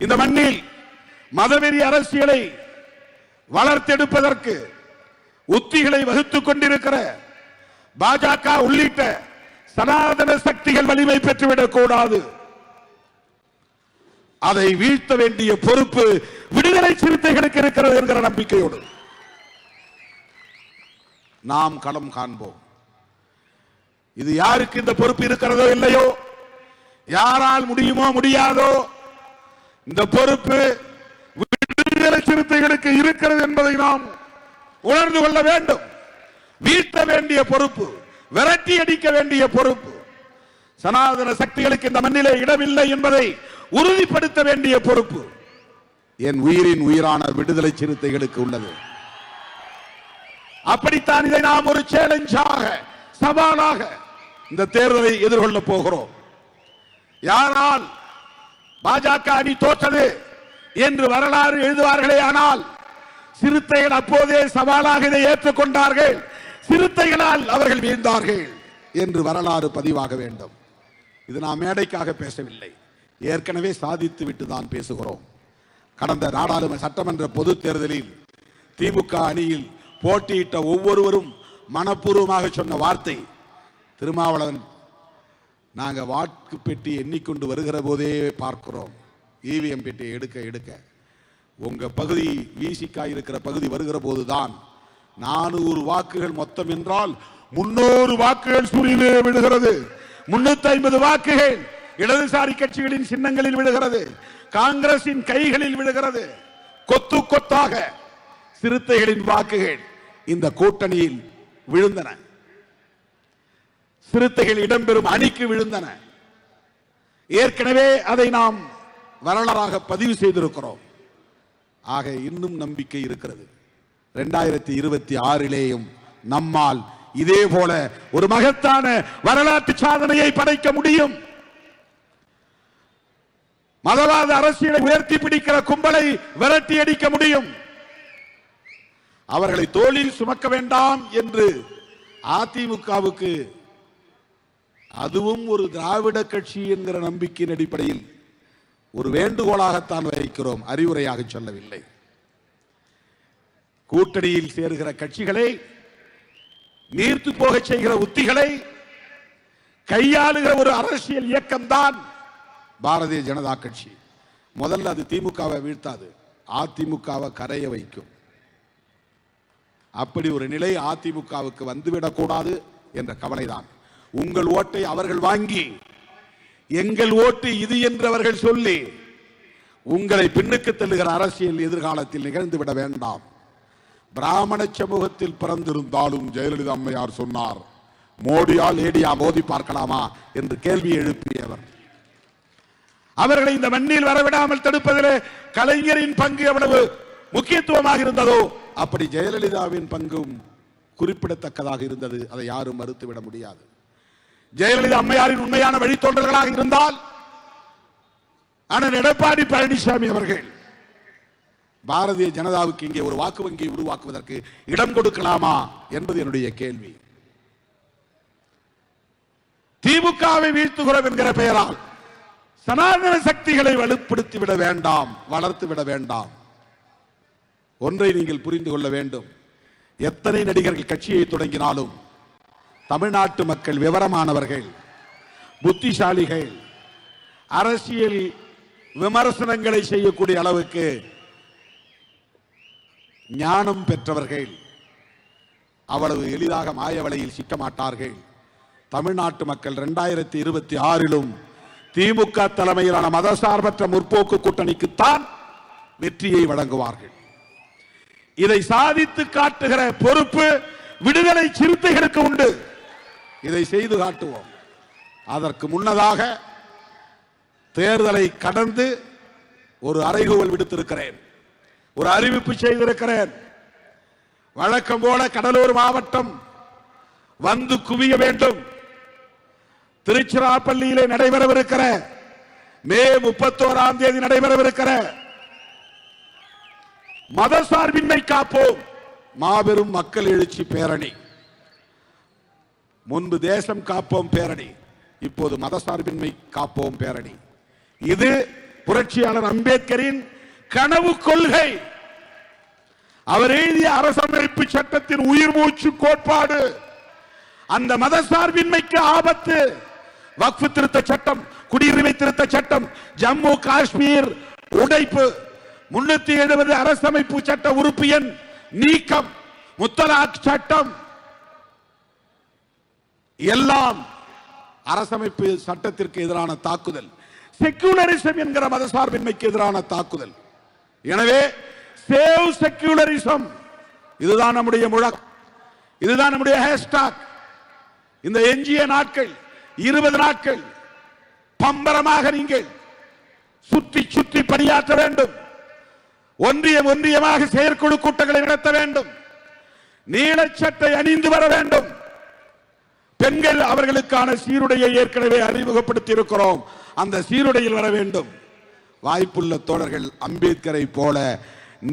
இந்த மண்ணில் மதவெறி அரசியலை வளர்த்தெடுப்பதற்கு உத்திகளை வகுத்துக் கொண்டிருக்கிற பாஜக உள்ளிட்ட சனாதன சக்திகள் வலிமை பெற்றுவிடக் கூடாது. அதை வீழ்த்த வேண்டிய பொறுப்பு விடுதலை சிறுத்தைகளுக்கு இருக்கிறது என்கிற நம்பிக்கையோடு நாம் களம் காண்போம். இது யாருக்கு இந்த பொறுப்பு இருக்கிறதோ இல்லையோ, யாரால் முடியுமோ முடியாதோ, இந்த பொறுப்பு விடுதலை சிறுத்தைகளுக்கு இருக்கிறது என்பதை நாம் உணர்ந்து கொள்ள வேண்டும். வீழ்த்த வேண்டிய பொறுப்பு, விரட்டி அடிக்க வேண்டிய பொறுப்பு, சனாதன சக்திகளுக்கு இந்த மண்ணிலே இடமில்லை என்பதை உறுதிப்படுத்த வேண்டிய பொறுப்பு என் உயிரின் உயிரான விடுதலை சிறுத்தைகளுக்கு உள்ளது. அப்படித்தான் இதை நாம் ஒரு சேலஞ்சாக, சவாலாக இந்த தேர்தலை எதிர்கொள்ள போகிறோம். யாரால் பாஜக அணி தோற்றது என்று வரலாறு எழுதுவார்களே, ஆனால் சிறுத்தைகள் அப்போதே சவாலாக இதை ஏற்றுக்கொண்டார்கள். சிறுத்தைகளால் அவர்கள் வீழ்ந்தார்கள் என்று வரலாறு பதிவாக வேண்டும். இது நாம் மேடைக்காக பேசவில்லை, ஏற்கனவே சாதித்து விட்டு தான் பேசுகிறோம். கடந்த நாடாளுமன்ற சட்டமன்ற பொது தேர்தலில் திமுக அணியில் போட்டியிட்ட ஒவ்வொருவரும் மனப்பூர்வமாக சொன்ன வார்த்தை, திருமாவளவன் நாங்கள் வாக்கு பெட்டி எண்ணிக்கொண்டு வருகிற போதே பார்க்கிறோம், இவிஎம் பெட்டியை எடுக்க எடுக்க உங்க பகுதி விசிகா இருக்கிற பகுதி வருகிற போதுதான் 400 வாக்குகள் மொத்தம் என்றால் 300 வாக்குகள் சூரியனே விடுகிறது, 350 வாக்குகள் இடதுசாரி கட்சிகளின் சின்னங்களில் விழுகிறது, காங்கிரசின் கைகளில் விழுகிறது. கொத்து கொத்தாக சிறுத்தைகளின் வாக்குகள் இந்த கூட்டணியில் விழுந்தன, சிறுத்தைகள் இடம்பெறும் அணிக்கு விழுந்தன. ஏற்கனவே அதை நாம் வரலாறாக பதிவு செய்திருக்கிறோம். ஆக இன்னும் நம்பிக்கை இருக்கிறது. 2026 நம்மால் இதே போல ஒரு மகத்தான வரலாற்று சாதனையை படைக்க முடியும். மதவாத அரசியலை உயர்த்தி பிடிக்கிற கும்பலை விரட்டி அடிக்க முடியும். அவர்களை தோளில் சுமக்க வேண்டாம் என்று அதிமுகவுக்கு, அதுவும் ஒரு திராவிட கட்சி என்கிற நம்பிக்கையின் அடிப்படையில் ஒரு வேண்டுகோளாகத்தான் வைக்கிறோம், அறிவுரையாக சொல்லவில்லை. கூட்டணியில் சேருகிற கட்சிகளை நீர்த்து போக செய்கிற உத்திகளை கையாளுகிற ஒரு அரசியல் இயக்கம்தான் பாரதிய ஜனதா கட்சி. முதல்ல அது திமுகவை வீழ்த்தாது, அதிமுகவை கரைய வைக்கும். அப்படி ஒரு நிலை அதிமுகவுக்கு வந்துவிடக்கூடாது என்ற கவலைதான். உங்கள் ஓட்டை அவர்கள் வாங்கி எங்கள் ஓட்டு இது என்று அவர்கள் சொல்லி உங்களை பின்னுக்கு தள்ளுகிற அரசியல் எதிர்காலத்தில் நிகழ்ந்துவிட வேண்டாம். பிராமண சமூகத்தில் பிறந்திருந்தாலும் ஜெயலலிதா அம்மையார் சொன்னார், மோடியா லேடியா மோதி பார்க்கலாமா என்று கேள்வி எழுப்பியவர். அவர்களை இந்த மண்ணில் வரவிடாமல் தடுப்பதிலே கலைஞரின் பங்கு எவ்வளவு முக்கியத்துவமாக இருந்ததோ அப்படி ஜெயலலிதாவின் பங்கும் குறிப்பிடத்தக்கதாக இருந்தது. அதை யாரும் மறுத்துவிட முடியாது. ஜெயலலிதா அம்மையாரின் உண்மையான வழித்தோன்றல்களாக இருந்தால் அண்ணன் எடப்பாடி பழனிசாமி அவர்கள் பாரதிய ஜனதாவுக்கு இங்கே ஒரு வாக்கு வங்கியை உருவாக்குவதற்கு இடம் கொடுக்கலாமா என்பது என்னுடைய கேள்வி. திமுகவை வீழ்த்துகிறோம் என்கிற பெயரால் சனாதன சக்திகளை வலுப்படுத்தி விட வேண்டாம், வளர்த்து விட வேண்டாம். ஒன்றை நீங்கள் புரிந்து கொள்ள வேண்டும். எத்தனை நடிகர்கள் கட்சியை தொடங்கினாலும் தமிழ்நாட்டு மக்கள் விவரமானவர்கள், புத்திசாலிகள், அரசியல் விமர்சனங்களை செய்யக்கூடிய அளவுக்கு ஞானம் பெற்றவர்கள். அவ்வளவு எளிதாக மாய வலையில் சிக்க மாட்டார்கள். தமிழ்நாட்டு மக்கள் 2026 திமுக தலைமையிலான மதசார்பற்ற முற்போக்கு கூட்டணிக்குத்தான் வெற்றியை வழங்குவார்கள். இதை சாதித்து காட்டுகிற பொறுப்பு விடுதலை சிறுத்தைகளுக்கு உண்டு. இதை செய்து காட்டுவோம். அதற்கு முன்னதாக தேர்தலை கடந்து ஒரு அறைகூவல் விடுத்திருக்கிறேன், ஒரு அறிவிப்பு செய்திருக்கிறேன். வழக்கம் போல கடலூர் மாவட்டம் வந்து குவிய வேண்டும். திருச்சிராப்பள்ளியிலே நடைபெறவிருக்கிற மே 31 நடைபெறவிருக்கிற மதசார்பின்மை காப்போம் மாபெரும் மக்கள் எழுச்சி பேரணி, முன்பு தேசம் காப்போம் பேரணி, இப்போது மதசார்பின்மை காப்போம் பேரணி. இது புரட்சியாளர் அம்பேத்கரின் கனவு கொள்கை. அவர் எழுதிய அரசமைப்பு சட்டத்தின் உயிர் மூச்சு கோட்பாடு. அந்த மதசார்பின்மைக்கு ஆபத்து. வக்ஃப் திருத்த சட்டம், குடியுரிமை திருத்த சட்டம், ஜம்மு காஷ்மீர் உடைப்பு, 370 அரசமைப்பு சட்ட உறுப்பு எண் நீக்கம், முத்தலாக் சட்டம் எல்லாம் அரசமைப்பு சட்டத்திற்கு எதிரான தாக்குதல். செக்குலரிசம் என்கிற மதசார்பின்மைக்கு எதிரான தாக்குதல். எனவே சேவ் செக்குலரிசம், இதுதான் நம்முடைய முழக்கம், இதுதான் நம்முடைய ஹேஷ்டாக். இந்த எஞ்சிய நாட்கள் 20 நாட்கள் பம்பரமாக நீங்கள் சுற்றி சுற்றி பணியாற்ற வேண்டும். ஒன்றியமாக செயற்குழு கூட்டங்களை நடத்த வேண்டும். நீலச்சட்டை அணிந்து வர வேண்டும். பெண்கள் அவர்களுக்கான சீருடையை ஏற்கனவே அறிமுகப்படுத்தி இருக்கிறோம். அந்த சீருடையில் வர வேண்டும். வாய்ப்புள்ள தோழர்கள் அம்பேத்கரை போல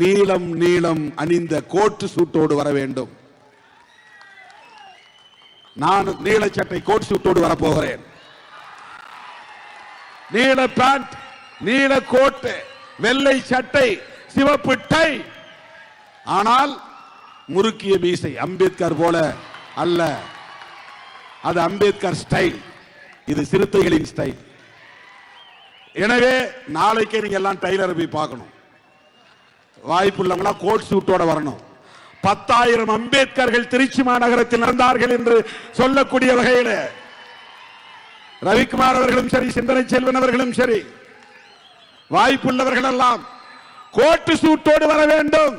நீலம் நீளம் அணிந்த கோட்டு சூட்டோடு வர வேண்டும். நான் நீலச்சட்டை கோட் சூட்டோடு வரப்போகிறேன். நீல பேண்ட், நீல கோட்டு, வெள்ளை சட்டை, சிவப்பு டை. ஆனால் முறுக்கிய மீசை. அம்பேத்கர் போல அல்ல, அது அம்பேத்கர் ஸ்டைல், இது சிறுத்தைகளின் ஸ்டைல். எனவே நாளைக்கே நீங்க எல்லாம் டைலரை போய் பார்க்கணும். வாய்ப்புள்ளவங்களா கோட் சூட்டோட வரணும். 10,000 அம்பேத்கர்கள் திருச்சி மாநகரத்தில் நடந்தார்கள் என்று சொல்லக்கூடிய வகையில் ரவிக்குமார் அவர்களும் சரி, சிந்தனை செல்வன் அவர்களும் சரி, வாய்ப்புள்ளவர்கள் எல்லாம் கோட்டு சூட்டோடு வர வேண்டும்.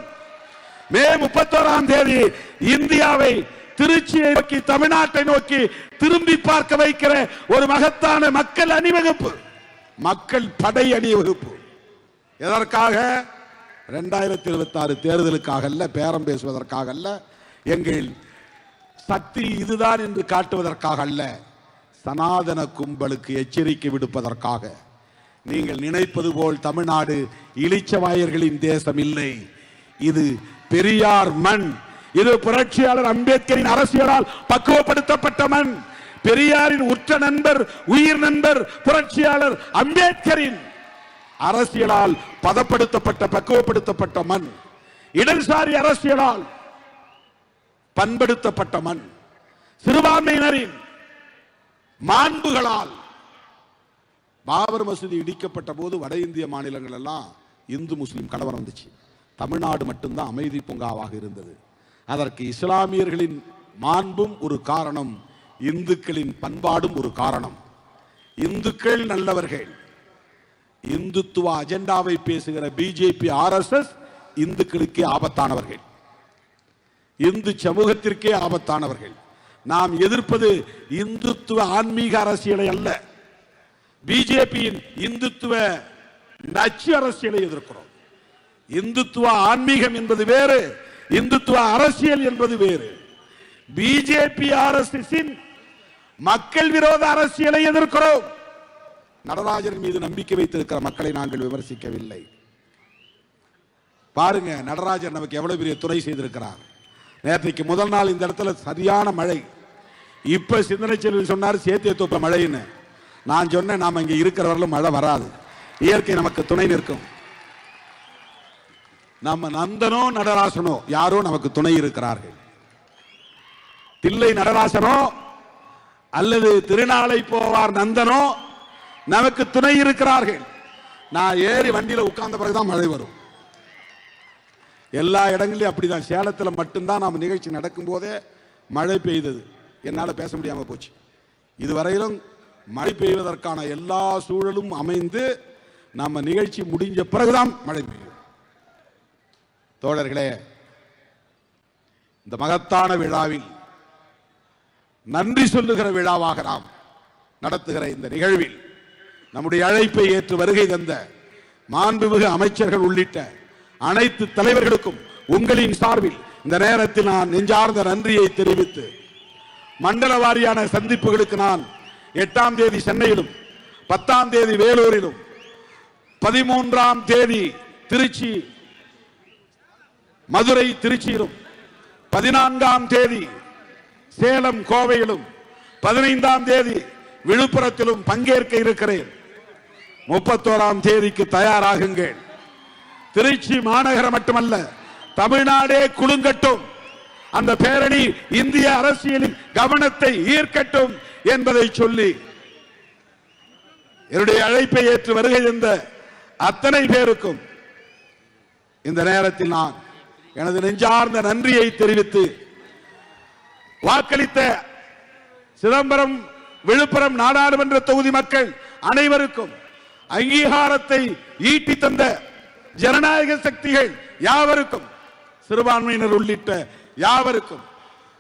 மே 31 இந்தியாவை திருச்சியை நோக்கி, தமிழ்நாட்டை நோக்கி திரும்பி பார்க்க வைக்கிற ஒரு மகத்தான மக்கள் அணிவகுப்பு, மக்கள் படை அணிவகுப்பு. எதற்காக? 2026 தேர்தலுக்காக அல்ல, பேரம் பேசுவதற்காக அல்ல, எங்கள் சக்தி இதுதான் என்று காட்டுவதற்காக அல்ல, சனாதன கும்பலுக்கு எச்சரிக்கை விடுப்பதற்காக. நீங்கள் நினைப்பது போல் தமிழ்நாடு இளிச்சவாயர்களின் தேசம் இல்லை. இது பெரியார் மண். இது புரட்சியாளர் அம்பேத்கரின் அரசியலால் பக்குவப்படுத்தப்பட்ட மண். பெரியாரின் உற்ற நண்பர், உயிர் நண்பர் புரட்சியாளர் அம்பேத்கரின் அரசியலால் பதப்படுத்தப்பட்ட, பக்குவப்படுத்தப்பட்ட மண். இடதுசாரி அரசியலால் பண்படுத்தப்பட்ட மண். சிறுபான்மையினரின் மாண்புகளால். பாபர் மசூதி இடிக்கப்பட்ட போது வட இந்திய மாநிலங்கள் எல்லாம் இந்து முஸ்லிம் கலவரம் வந்துச்சு. தமிழ்நாடு மட்டும்தான் அமைதி பூங்காவாக இருந்தது. அதற்கு இஸ்லாமியர்களின் மாண்பும் ஒரு காரணம், இந்துக்களின் பண்பாடும் ஒரு காரணம். இந்துக்கள் நல்லவர்கள். இந்துத்துவ அஜெண்டாவை பேசுகிற பிஜேபி, ஆர்எஸ்எஸ் இந்துக்களுக்கே ஆபத்தானவர்கள், இந்து சமூகத்திற்கே ஆபத்தானவர்கள். நாம் எதிர்ப்பது இந்துத்துவ ஆன்மீக அரசியலை அல்ல, பிஜேபியின் இந்துத்துவ நச்சு அரசியலை எதிர்க்கிறோம். இந்துத்துவ ஆன்மீகம் என்பது வேறு, இந்துத்துவ அரசியல் என்பது வேறு. பிஜேபி ஆர்எஸ்எஸின் மக்கள் விரோத அரசியலை எதிர்க்கிறோம். நடராஜன் மீது நம்பிக்கை வைத்திருக்கிற மக்களை நாங்கள் விமர்சிக்கவில்லை. பாருங்க, நடராஜன் நமக்கு எவ்வளவு பெரிய துணை செய்திருக்கிறார். நேற்றைக்கு முதல் நாள் இந்த இடத்துல சரியான மழை. இப்ப சிந்தனை செல்வன் சொன்னார் சேத்தியத்தோப்ப மழைன்னு. நான் சொன்னேன், நாம இங்க இருக்கிறவர்களும் மழை வராது, இயற்கை நமக்கு துணை நிற்கும். நம்ம நந்தனோ நடராசனோ யாரோ நமக்கு துணை இருக்கிறார்கள். தில்லை நடராசனோ அல்லது திருநாளை போவார் நந்தனோ நமக்கு துணை இருக்கிறார்கள். நான் ஏறி வண்டியில உட்கார்ந்த பிறகுதான் மழை வரும். எல்லா இடங்களையும் அப்படிதான். சேலத்தில் மட்டும்தான் நம்ம நிகழ்ச்சி நடக்கும் போதே மழை பெய்தது, என்னால் பேச முடியாம போச்சு. இதுவரையிலும் மழை பெய்வதற்கான எல்லா சூழலும் அமைந்து நம்ம நிகழ்ச்சி முடிஞ்ச பிறகுதான் மழை பெய்யும். தோழர்களே, இந்த மகத்தான விழாவில் நன்றி சொல்லுகிற விழாவாக நாம் நடத்துகிற இந்த நிகழ்வில் நம்முடைய அழைப்பை ஏற்று வருகை தந்த மாண்புமிகு அமைச்சர்கள் உள்ளிட்ட அனைத்து தலைவர்களுக்கும் உங்களின் சார்பில் இந்த நேரத்தில் நான் நெஞ்சார்ந்த நன்றியை தெரிவித்து, மண்டல வாரியான சந்திப்புகளுக்கு நான் 8ஆம் தேதி சென்னையிலும் 10ஆம் தேதி வேலூரிலும் 13ஆம் தேதி திருச்சி மதுரை திருச்சியிலும் 14ஆம் தேதி சேலம் கோவையிலும் 15ஆம் தேதி விழுப்புரத்திலும் பங்கேற்க இருக்கிறேன். 31ஆம் தேதிக்கு தயாராகுங்கள். திருச்சி மாநகரம் மட்டுமல்ல, தமிழ்நாடே குலுங்கட்டும், அந்த பேரணி இந்திய அரசியலின் கவனத்தை ஈர்க்கட்டும் என்பதை சொல்லி என்னுடைய அழைப்பை ஏற்று வருகை தந்த அத்தனை பேருக்கும் இந்த நேரத்தில் நான் எனது நெஞ்சார்ந்த நன்றியை தெரிவித்து, வாக்களித்த சிதம்பரம் விழுப்புரம் நாடாளுமன்ற தொகுதி மக்கள் அனைவருக்கும், அங்கீகாரத்தை ஈட்டி தந்த ஜனநாயக சக்திகள் யாவருக்கும், சிறுபான்மையினர் உள்ளிட்ட யாவருக்கும்,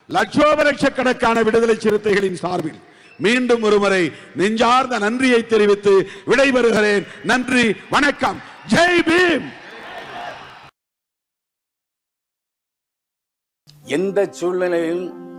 லட்சோப லட்சக்கணக்கான விடுதலை சிறுத்தைகளின் சார்பில் மீண்டும் ஒருமுறை நெஞ்சார்ந்த நன்றியை தெரிவித்து விடைபெறுகிறேன். நன்றி, வணக்கம். ஜெய் பீம். எந்த சூழ்நிலையிலும்